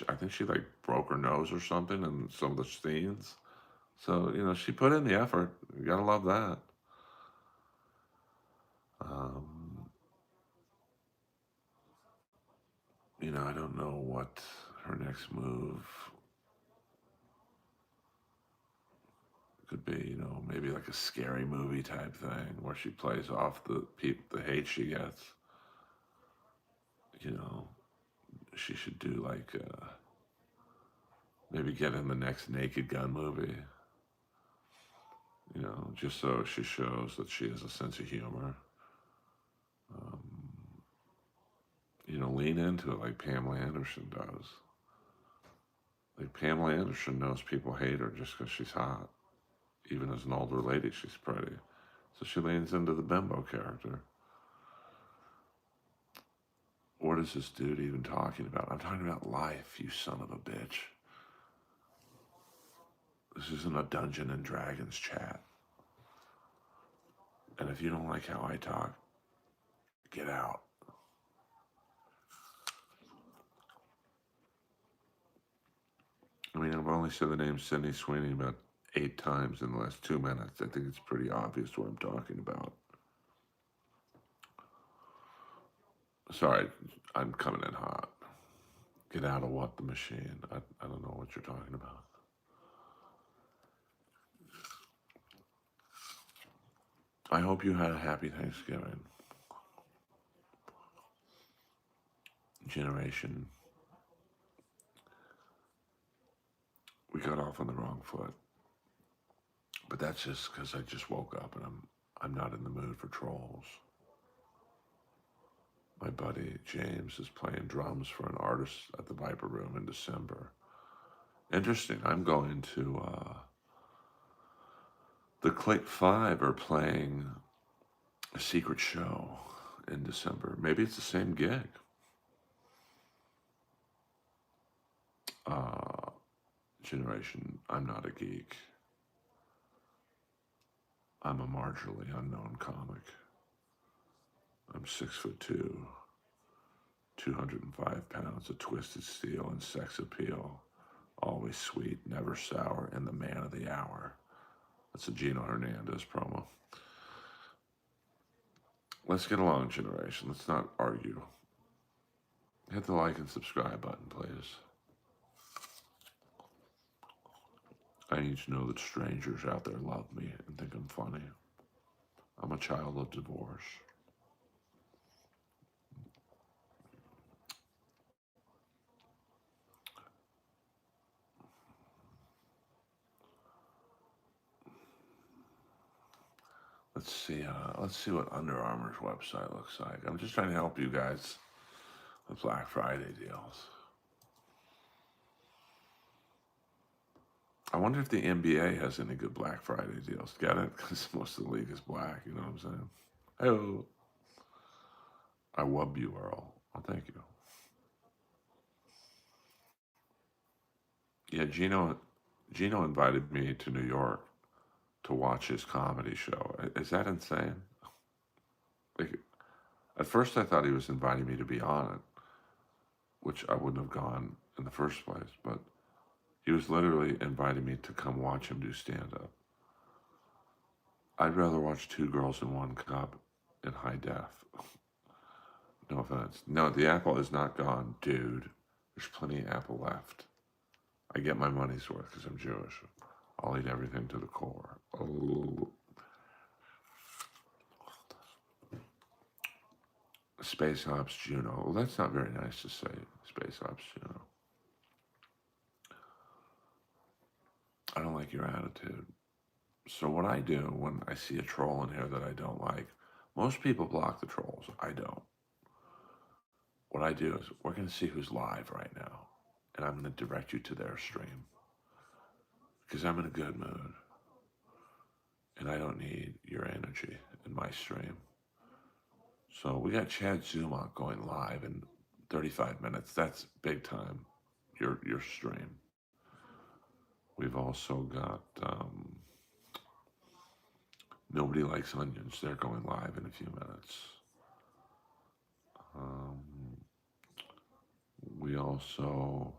I think she like broke her nose or something in some of the scenes. So, she put in the effort. You gotta love that. I don't know what her next move could be, maybe like a scary movie type thing where she plays off the hate she gets. She should do like, maybe get in the next Naked Gun movie. Just so she shows that she has a sense of humor. Lean into it like Pamela Anderson does. Like Pamela Anderson knows people hate her just because she's hot. Even as an older lady, she's pretty. So she leans into the bimbo character. What is this dude even talking about? I'm talking about life, you son of a bitch. This isn't a Dungeons and Dragons chat. And if you don't like how I talk, get out. I mean, I've only said the name Sydney Sweeney about 8 times in the last 2 minutes. I think it's pretty obvious what I'm talking about. Sorry, I'm coming in hot. Get out of what? The machine? I don't know what you're talking about. I hope you had a happy Thanksgiving. Generation, we got off on the wrong foot. But that's just because I just woke up and I'm not in the mood for trolls. My buddy James is playing drums for an artist at the Viper Room in December. Interesting. I'm going to the Click 5 are playing a secret show in December. Maybe it's the same gig. Generation, I'm not a geek. I'm a marginally unknown comic. I'm 6'2", 205 pounds of twisted steel and sex appeal. Always sweet, never sour, and the man of the hour. That's a Gino Hernandez promo. Let's get along, generation. Let's not argue. Hit the like and subscribe button, please. I need to know that strangers out there love me and think I'm funny. I'm a child of divorce. Let's see what Under Armour's website looks like. I'm just trying to help you guys with Black Friday deals. I wonder if the NBA has any good Black Friday deals. Get it? Because most of the league is black, you know what I'm saying? Oh, I wub you, Earl. Oh, thank you. Yeah, Gino invited me to New York to watch his comedy show. Is that insane? Like, at first I thought he was inviting me to be on it, which I wouldn't have gone in the first place, but he was literally inviting me to come watch him do stand-up. I'd rather watch Two Girls in One Cup in high def. No offense. No, the apple is not gone, dude. There's plenty of apple left. I get my money's worth because I'm Jewish. I'll eat everything to the core. Oh. Space Ops Juno. Well, that's not very nice to say, Space Ops Juno. I don't like your attitude. So what I do when I see a troll in here that I don't like, most people block the trolls. I don't. What I do is, we're going to see who's live right now, and I'm going to direct you to their stream. Because I'm in a good mood, and I don't need your energy in my stream. So we got Chad Zumach going live in 35 minutes. That's big time, your stream. We've also got Nobody Likes Onions. They're going live in a few minutes. We also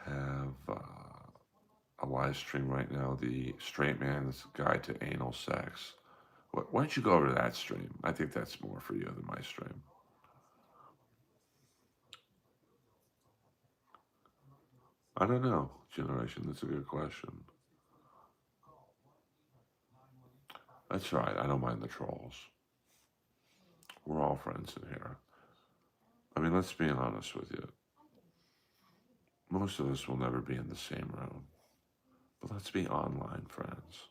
have a live stream right now, the Straight Man's Guide to Anal Sex. Why don't you go over to that stream? I think that's more for you than my stream. I don't know, generation. That's a good question. That's right. I don't mind the trolls. We're all friends in here. I mean, let's be honest with you. Most of us will never be in the same room. But let's be online friends.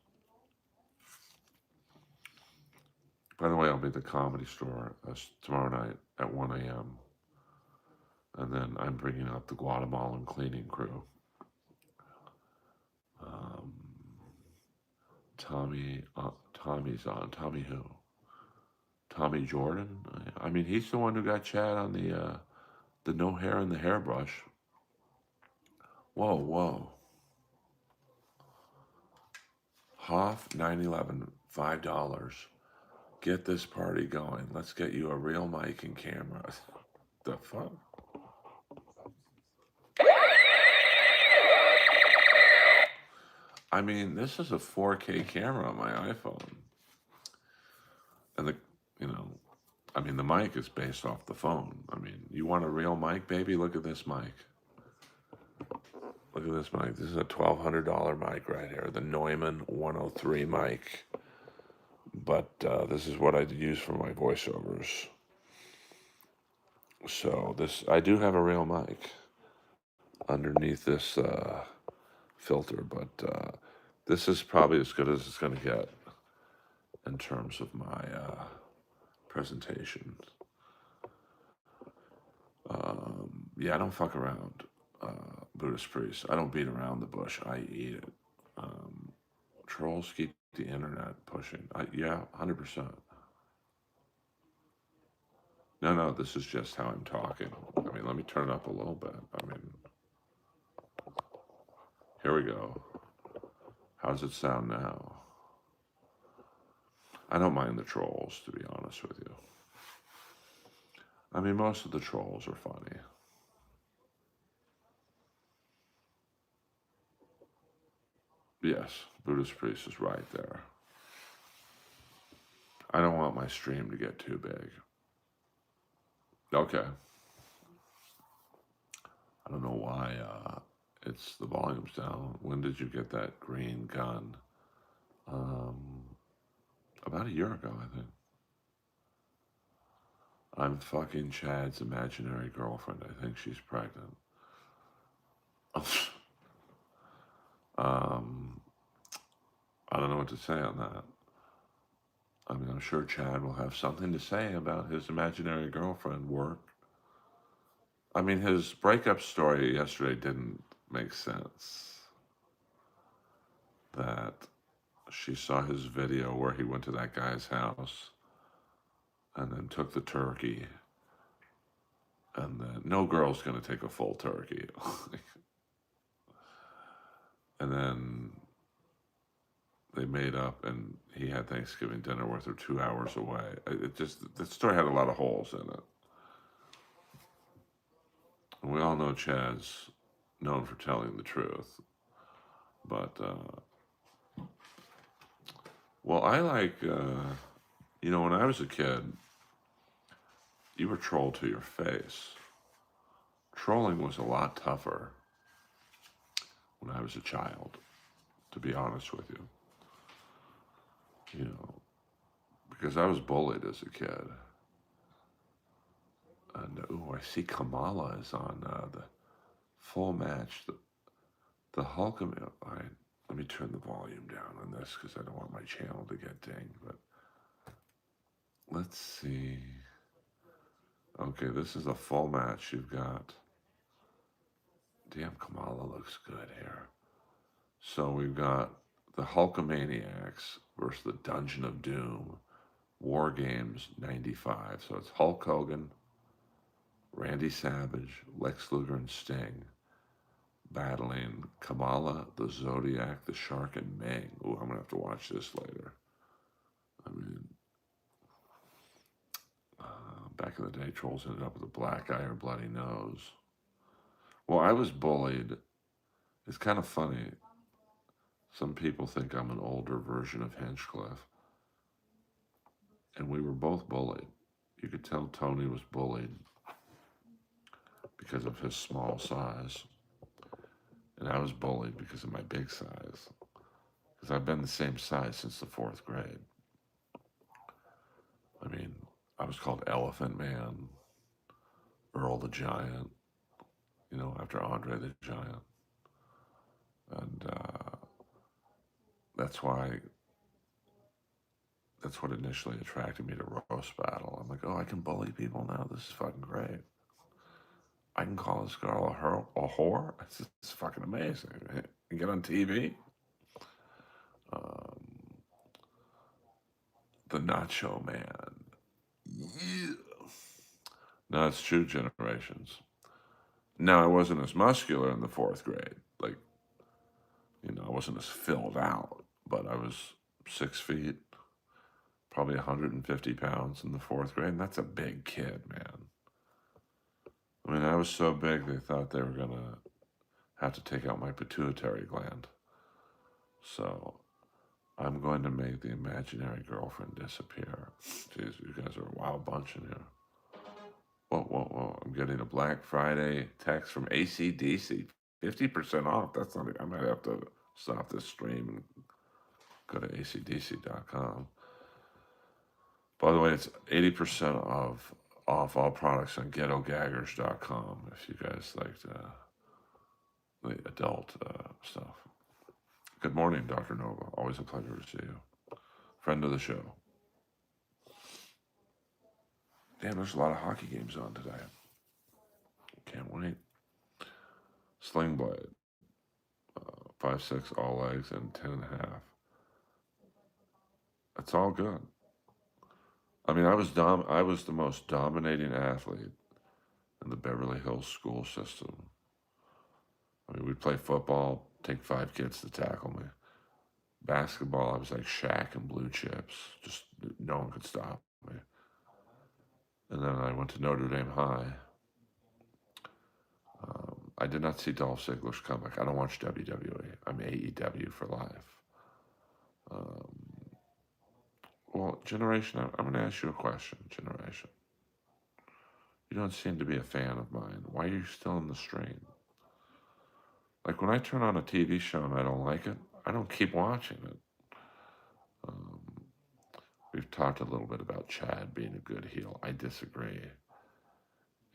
By the way, I'll be at the Comedy Store tomorrow night at 1 a.m. And then I'm bringing up the Guatemalan cleaning crew. Tommy's on. Tommy who? Tommy Jordan? I mean, he's the one who got Chad on the no hair and the hairbrush. Whoa. Hoff 911, $5. Get this party going. Let's get you a real mic and camera. The fuck? I mean, this is a 4K camera on my iPhone. And the mic is based off the phone. I mean, you want a real mic, baby? Look at this mic. Look at this mic. This is a $1,200 mic right here. The Neumann 103 mic. but this is what I use for my voiceovers. So I do have a real mic underneath this filter, but this is probably as good as it's going to get in terms of my presentation. Yeah, I don't fuck around, Buddhist priest. I don't beat around the bush. I eat it. Trolls keep the internet pushing. Yeah, 100%. No, no, this is just how I'm talking. I mean, let me turn it up a little bit. I mean, here we go. How does it sound now? I don't mind the trolls, to be honest with you. I mean, most of the trolls are funny. Yes, Buddhist priest is right there. I don't want my stream to get too big. Okay. I don't know why it's the volume's down. When did you get that green gun? Um, about a year ago, I think. I'm fucking Chad's imaginary girlfriend. I think she's pregnant. um, I don't know what to say on that. I mean, I'm sure Chad will have something to say about his imaginary girlfriend work. I mean, his breakup story yesterday didn't make sense. That she saw his video where he went to that guy's house and then took the turkey, and then no girl's going to take a full turkey. And then they made up, and he had Thanksgiving dinner with her 2 hours away. It just, the story had a lot of holes in it. And we all know Chad's known for telling the truth. But, well, I like, when I was a kid, you were trolled to your face. Trolling was a lot tougher when I was a child, to be honest with you. Because I was bullied as a kid. And, I see Kamala is on the full match. The Hulk, all right, let me turn the volume down on this because I don't want my channel to get dinged, but let's see. Okay, this is a full match. You've got, damn, Kamala looks good here. So we've got the Hulkamaniacs versus the Dungeon of Doom, War Games 95. So it's Hulk Hogan, Randy Savage, Lex Luger, and Sting battling Kamala, the Zodiac, the Shark, and Ming. Ooh, I'm going to have to watch this later. I mean, back in the day, trolls ended up with a black eye or bloody nose. Well, I was bullied. It's kind of funny. Some people think I'm an older version of Hinchcliffe. And we were both bullied. You could tell Tony was bullied because of his small size. And I was bullied because of my big size. Because I've been the same size since the 4th grade. I mean, I was called Elephant Man, Earl the Giant, after Andre the Giant. And that's what initially attracted me to roast battle. I'm like, oh, I can bully people now. This is fucking great. I can call this girl a whore. It's fucking amazing. And get on TV. The Nacho Man. Yeah. No, it's true generations. Now, I wasn't as muscular in the 4th grade. Like, I wasn't as filled out, but I was 6 feet, probably 150 pounds in the 4th grade. And that's a big kid, man. I mean, I was so big they thought they were going to have to take out my pituitary gland. So I'm going to make the imaginary girlfriend disappear. Jeez, you guys are a wild bunch in here. Whoa. I'm getting a Black Friday text from AC/DC. 50% off. That's not, I might have to stop this stream and go to acdc.com. By the way, it's 80% off all products on ghettogaggers.com if you guys like the adult stuff. Good morning, Dr. Nova. Always a pleasure to see you. Friend of the show. Damn, there's a lot of hockey games on today. Can't wait. Sling Blade. 5-6 all legs and 10.5. That's all good. I mean, I was the most dominating athlete in the Beverly Hills school system. I mean, we'd play football, take 5 kids to tackle me. Basketball, I was like Shaq and Blue Chips. Just no one could stop me. And then I went to Notre Dame High. I did not see Dolph Ziggler's comeback. I don't watch WWE. I'm AEW for life. Well, Generation, I'm going to ask you a question, Generation. You don't seem to be a fan of mine. Why are you still in the stream? Like when I turn on a TV show and I don't like it, I don't keep watching it. We've talked a little bit about Chad being a good heel. I disagree.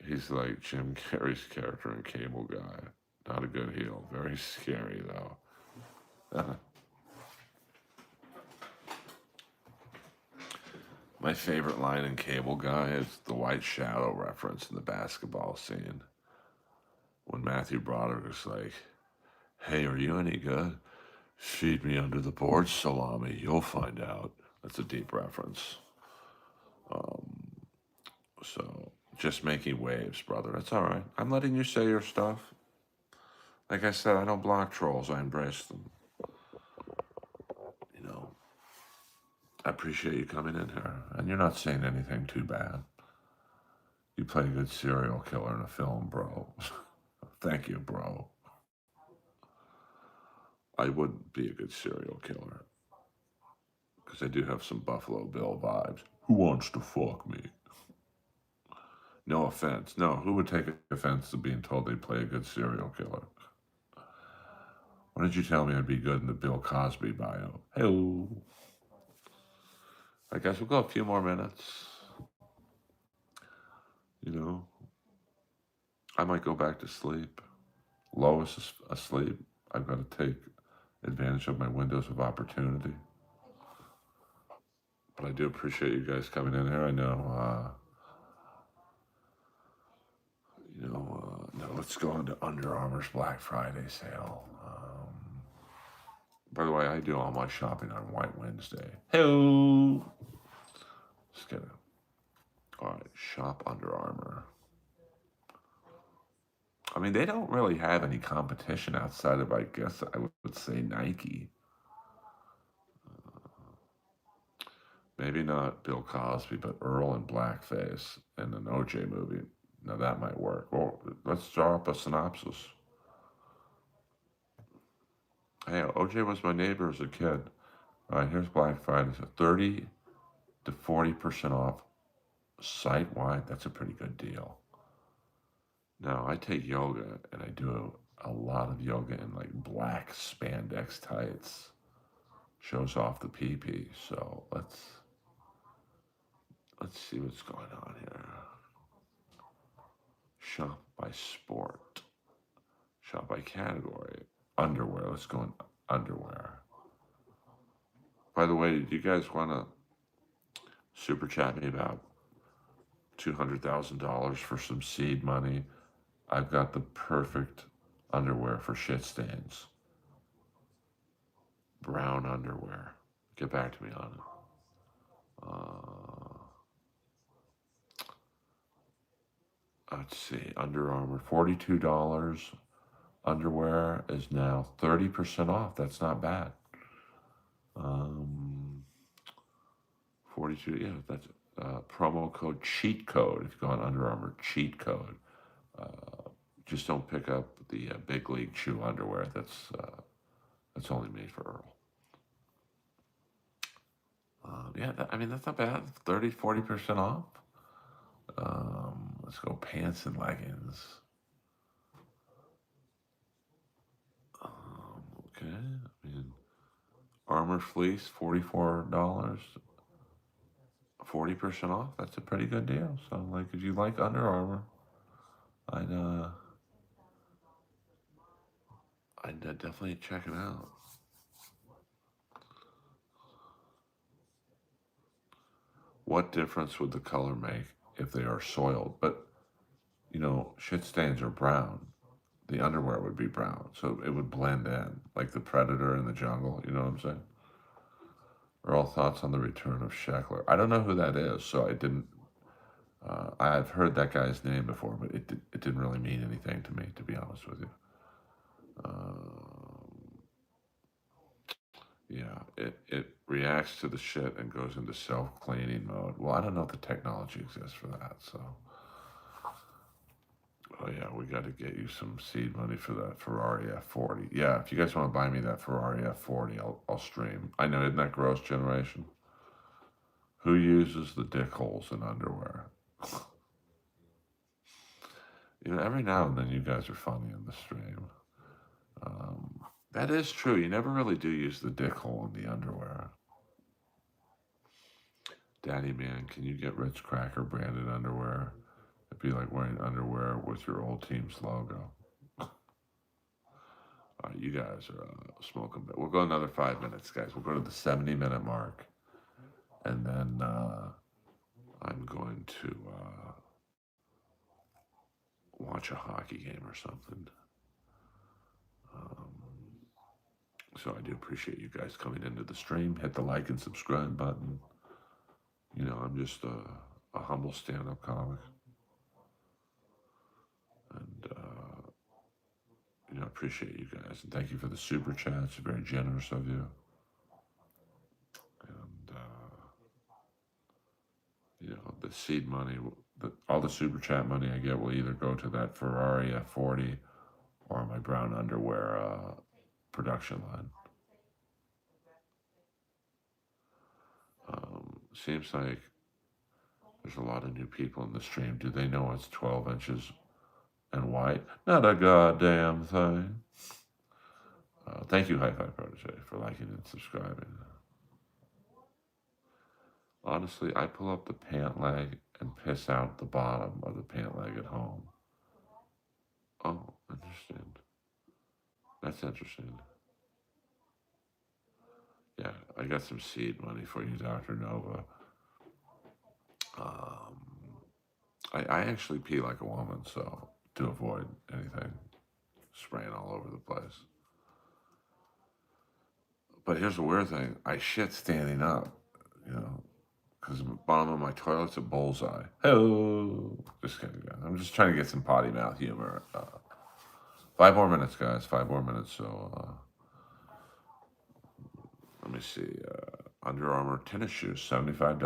He's like Jim Carrey's character in Cable Guy. Not a good heel. Very scary, though. My favorite line in Cable Guy is the White Shadow reference in the basketball scene. When Matthew Broderick is like, hey, are you any good? Feed me under the board, salami. You'll find out. That's a deep reference. So, just making waves, brother. That's all right. I'm letting you say your stuff. Like I said, I don't block trolls. I embrace them. You know, I appreciate you coming in here. And you're not saying anything too bad. You play a good serial killer in a film, bro. Thank you, bro. I would be a good serial killer. Because I do have some Buffalo Bill vibes. Who wants to fuck me? No offense. No, who would take offense to being told they play a good serial killer? Why did you tell me I'd be good in the Bill Cosby bio? Hello. I guess we'll go a few more minutes. You know, I might go back to sleep. Lois is asleep. I've got to take advantage of my windows of opportunity. But I do appreciate you guys coming in here. I know, no, let's go into Under Armour's Black Friday sale. By the way, I do all my shopping on White Wednesday. Hello. Just kidding. All right, shop Under Armour. I mean, they don't really have any competition outside of, I guess, I would say Nike. Maybe not Bill Cosby, but Earl in blackface in an OJ movie. Now that might work. Well, let's draw up a synopsis. Hey, OJ was my neighbor as a kid. All right, here's Black Friday. So 30 to 40% off site-wide. That's a pretty good deal. Now, I take yoga, and I do a lot of yoga in like black spandex tights. Shows off the pee-pee. So let's see what's going on here. Shop by sport. Shop by category. Underwear. Let's go in underwear. By the way, do you guys want to super chat me about $200,000 for some seed money? I've got the perfect underwear for shit stains. Brown underwear. Get back to me on it. Let's see. Under Armour, $42. Underwear is now 30% off. That's not bad. 42, yeah, that's promo code cheat code. If you go on Under Armour, cheat code. Just don't pick up the Big League Chew underwear. That's only made for Earl. Yeah, that's not bad. 30, 40% off. Let's go pants and leggings. Okay, Armor Fleece, $44. 40% off. That's a pretty good deal. So, like, if you like Under Armour, I'd definitely check it out. What difference would the color make if they are soiled? But shit stains are brown. The underwear would be brown, so it would blend in, like the predator in the jungle. You know what I'm saying? Earl, thoughts on the return of Shackler? I don't know who that is, so I didn't. I've heard that guy's name before, but it didn't really mean anything to me, to be honest with you. Yeah, it reacts to the shit and goes into self-cleaning mode. Well, I don't know if the technology exists for that, so. Oh yeah, we got to get you some seed money for that Ferrari F40. Yeah, if you guys want to buy me that Ferrari F40, I'll stream. I know, isn't that gross generation? Who uses the dick holes in underwear? Every now and then you guys are funny in the stream. That is true. You never really do use the dick hole in the underwear. Daddy man, can you get Ritz Cracker branded underwear? It'd be like wearing underwear with your old team's logo. You guys are smoking. We'll go another 5 minutes, guys. We'll go to the 70-minute mark. And then I'm going to watch a hockey game or something. So I do appreciate you guys coming into the stream. Hit the like and subscribe button. I'm just a humble stand-up comic. And, appreciate you guys. And thank you for the super chats. Very generous of you. And, the seed money, all the super chat money I get will either go to that Ferrari F40 or my brown underwear production line. Seems like there's a lot of new people in the stream. Do they know it's 12 inches and white? Not a goddamn thing. Thank you, High Five Protege, for liking and subscribing. Honestly, I pull up the pant leg and piss out the bottom of the pant leg at home. Oh, interesting. That's interesting. Yeah, I got some seed money for you, Dr. Nova. I actually pee like a woman, so to avoid anything spraying all over the place. But here's the weird thing. I shit standing up, because the bottom of my toilet's a bullseye. Oh, just kidding, guys. I'm just trying to get some potty mouth humor. 5 more minutes, guys. 5 more minutes. So let me see. Under Armour tennis shoes, $75,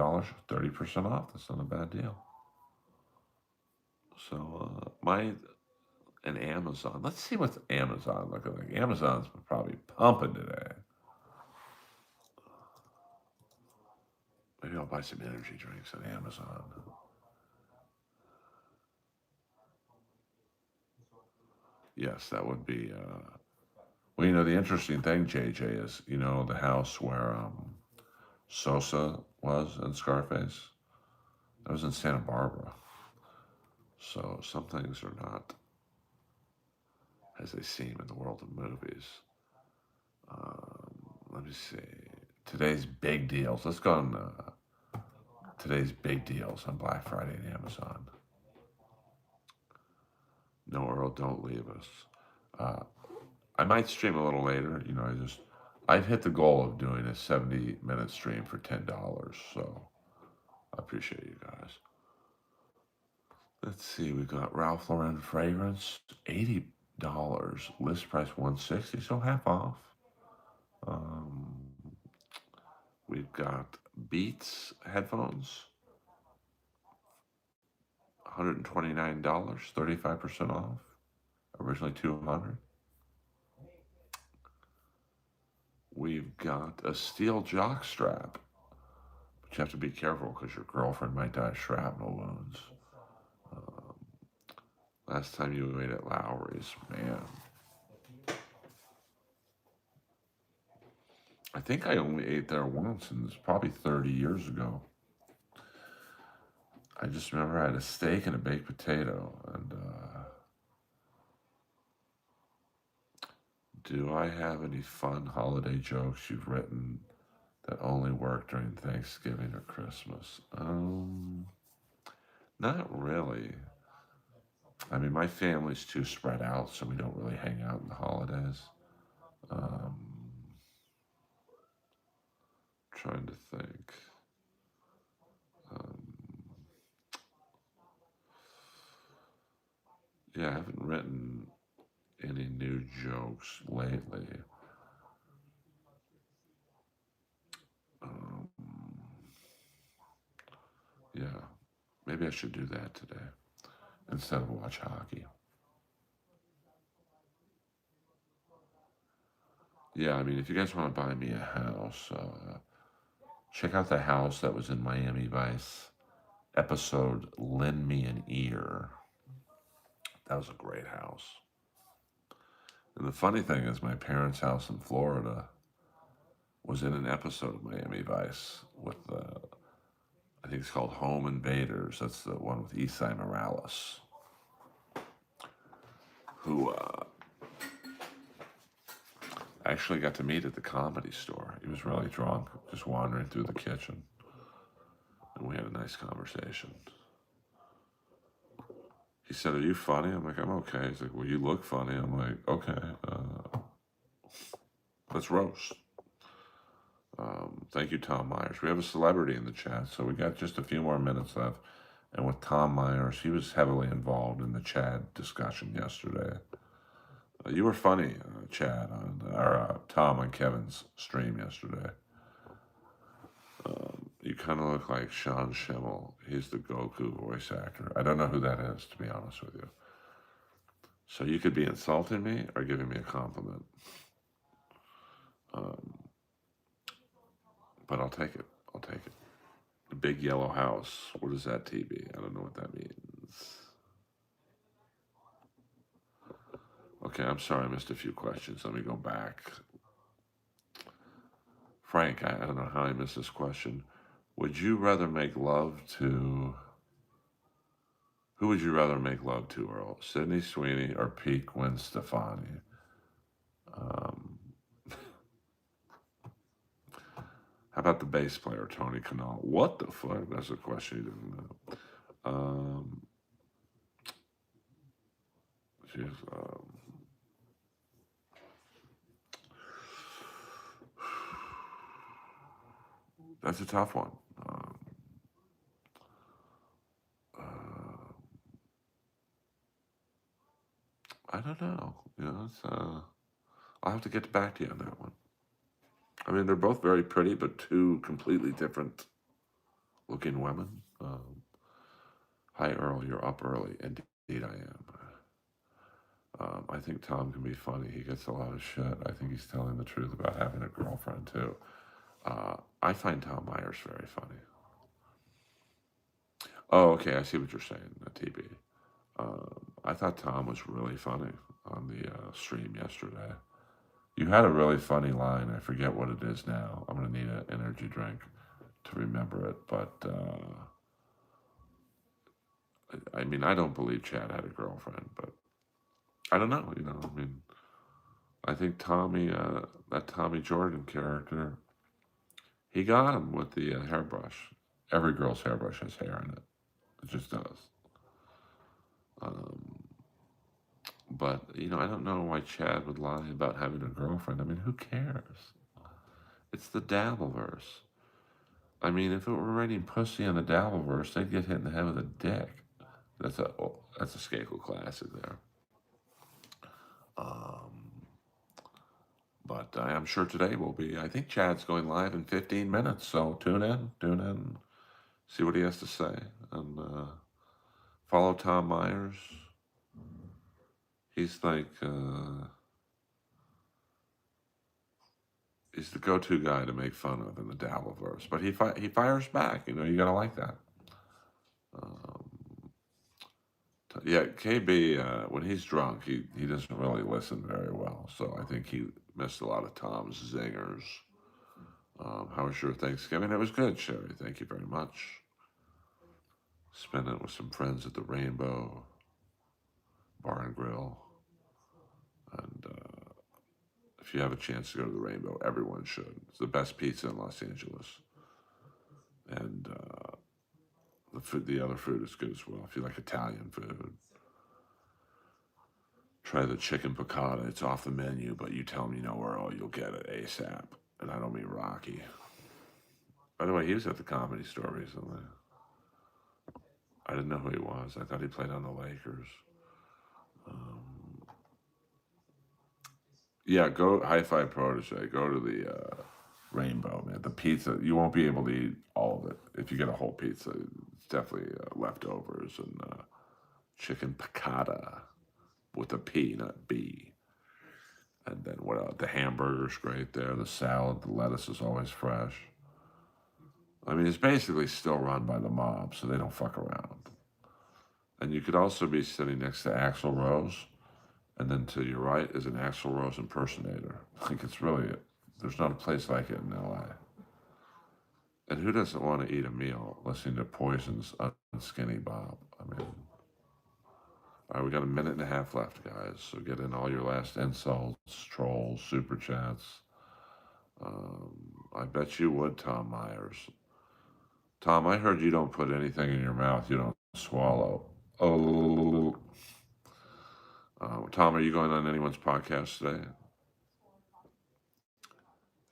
30% off. That's not a bad deal. So and Amazon. Let's see what's Amazon looking like. Amazon's probably pumping today. Maybe I'll buy some energy drinks at Amazon. Yes, that would be. Well, the interesting thing, JJ, is the house where Sosa was in Scarface. That was in Santa Barbara. So some things are not as they seem in the world of movies. Let me see. Today's big deals. Let's go on today's big deals on Black Friday and Amazon. No, Earl, don't leave us. I might stream a little later. I've hit the goal of doing a 70-minute stream for $10. So I appreciate you guys. Let's see. We got Ralph Lauren fragrance, $80. List price $160, so half off. We've got Beats headphones, $129, 35% off. Originally $200. We've got a steel jock strap, but you have to be careful because your girlfriend might die of shrapnel wounds. Last time you ate at Lowry's, man. I think I only ate there once, and it's probably 30 years ago. I just remember I had a steak and a baked potato. And do I have any fun holiday jokes you've written that only work during Thanksgiving or Christmas? Not really. I mean, my family's too spread out, so we don't really hang out in the holidays. Um, Trying to think. Um, yeah, I haven't written any new jokes lately. Um, yeah, maybe I should do that today instead of watch hockey. Yeah, I mean, if you guys want to buy me a house, check out the house that was in Miami Vice episode Lend Me an Ear. That was a great house. And the funny thing is, my parents' house in Florida was in an episode of Miami Vice with, I think it's called Home Invaders. That's the one with Isai Morales, who actually got to meet at the Comedy Store. He was really drunk, just wandering through the kitchen. And we had a nice conversation. He said, "Are you funny?" I'm like, "I'm okay." He's like, "Well, you look funny." I'm like, "Okay, let's roast." Thank you, Tom Myers. We have a celebrity in the chat, so we got just a few more minutes left. And with Tom Myers, he was heavily involved in the Chad discussion yesterday. You were funny, Chad, or Tom on Kevin's stream yesterday. You kind of look like Sean Schimmel. He's the Goku voice actor. I don't know who that is, to be honest with you. So you could be insulting me or giving me a compliment. But I'll take it. I'll take it. The big yellow house. What is that, TB? I don't know what that means. Okay, I'm sorry I missed a few questions. Let me go back. Frank, I don't know how I missed this question. Would you rather make love to... Who would you rather make love to, Earl? Sydney Sweeney or Pete Gwen Stefani? How about the bass player, Tony Kanal? What the fuck? That's a question you didn't know. Geez, that's a tough one. I don't know. You know, I'll have to get back to you on that one. I mean, they're both very pretty, but two completely different looking women. Hi, Earl. You're up early. Indeed, I am. I think Tom can be funny. He gets a lot of shit. I think he's telling the truth about having a girlfriend, too. I find Tom Myers very funny. Oh, okay. I see what you're saying, TB. I thought Tom was really funny on the stream yesterday. You had a really funny line. I forget what it is now. I'm going to need an energy drink to remember it. But, I mean, I don't believe Chad had a girlfriend, but I don't know. You know, I mean, I think Tommy, that Tommy Jordan character, he got him with the hairbrush. Every girl's hairbrush has hair in it. It just does. But, you know, I don't know why Chad would lie about having a girlfriend. I mean, who cares? It's the Dabbleverse. I mean, if it were raining pussy on the Dabbleverse, they'd get hit in the head with a dick. That's a Skakel classic there. But I'm sure today will be. I think Chad's going live in 15 minutes, so tune in, see what he has to say, and follow Tom Myers. He's like, he's the go-to guy to make fun of in the Dabbleverse. But he fires back. You know, you gotta like that. Yeah, KB, when he's drunk, he doesn't really listen very well. So I think he missed a lot of Tom's zingers. How was your Thanksgiving? It was good, Sherry. Thank you very much. spend it with some friends at the Rainbow Bar and Grill. And if you have a chance to go to the Rainbow, everyone should. It's the best pizza in Los Angeles. And the other food is good as well. If you like Italian food, try the chicken piccata. It's off the menu, but you tell them you know Earl, you'll get it ASAP. And I don't mean Rocky. By the way, he was at the Comedy Store recently. I didn't know who he was. I thought he played on the Lakers. Yeah, go High Five Protege. Go to the Rainbow, man. The pizza, you won't be able to eat all of it. If you get a whole pizza, it's definitely leftovers and chicken piccata with a P, not B. And then what else? The hamburger's great there. The salad, the lettuce is always fresh. I mean, it's basically still run by the mob, so they don't fuck around. And you could also be sitting next to Axl Rose, and then to your right is an Axl Rose impersonator. Like, it's really, there's not a place like it in LA. And who doesn't want to eat a meal listening to Poison's Unskinny Bob? I mean, all right, we got a minute and a half left, guys. So get in all your last insults, trolls, super chats. I bet you would, Tom Myers. Tom, I heard you don't put anything in your mouth you don't swallow. Oh. Tom, are you going on anyone's podcast today?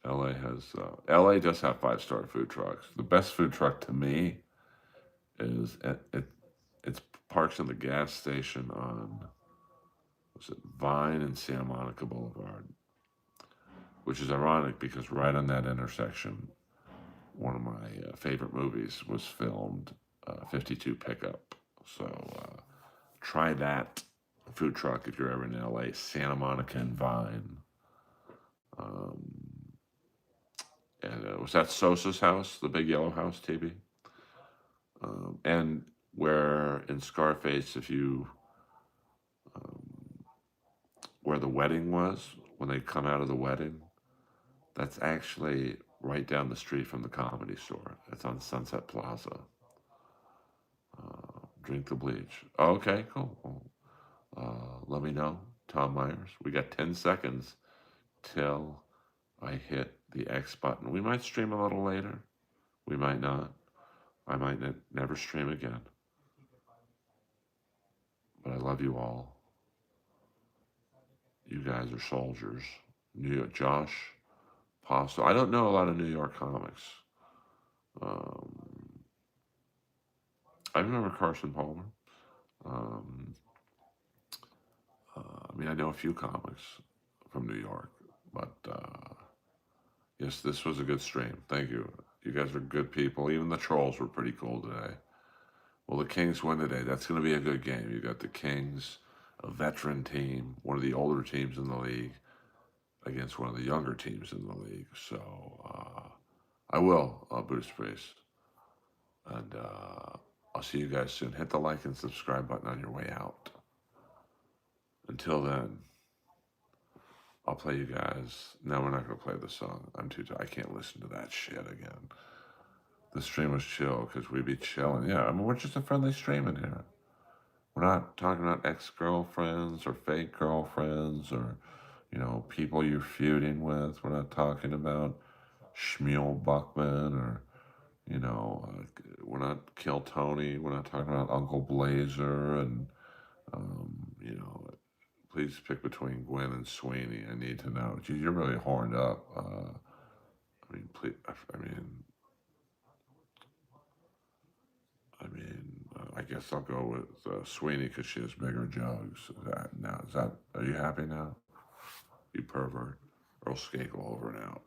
LA does have 5-star food trucks. The best food truck to me is it's parks in the gas station on Vine and Santa Monica Boulevard, which is ironic because right on that intersection, one of my favorite movies was filmed, 52 Pickup. So try that food truck if you're ever in LA, Santa Monica and Vine. And was that Sosa's house, the big yellow house, TB? And where in Scarface, if you, where the wedding was, when they come out of the wedding, that's actually right down the street from the Comedy Store. It's on Sunset Plaza. Drink the bleach. Oh, okay, cool. Let me know, Tom Myers. We got 10 seconds till I hit the X button. We might stream a little later. We might not. I might never stream again. But I love you all. You guys are soldiers. New York, Josh Pasto. I don't know a lot of New York comics. I remember Carson Palmer. I mean, I know a few comics from New York, but yes, this was a good stream. Thank you. You guys are good people. Even the trolls were pretty cool today. Will the Kings win today? That's going to be a good game. You got the Kings, a veteran team, one of the older teams in the league, against one of the younger teams in the league. So I will, Buddhist Priest. And I'll see you guys soon. Hit the like and subscribe button on your way out. Until then, I'll play you guys. No, we're not going to play the song. I'm too tired. I can't listen to that shit again. The stream was chill because we be chilling. Yeah, I mean, we're just a friendly stream in here. We're not talking about ex-girlfriends or fake girlfriends or, people you're feuding with. We're not talking about Shmuel Buckman or, we're not Kill Tony. We're not talking about Uncle Blazer and, please pick between Gwen and Sweeney. I need to know. Geez, you're really horned up. Please, I guess I'll go with Sweeney because she has bigger jugs. Are you happy now? You pervert. Earl Skakel over and out.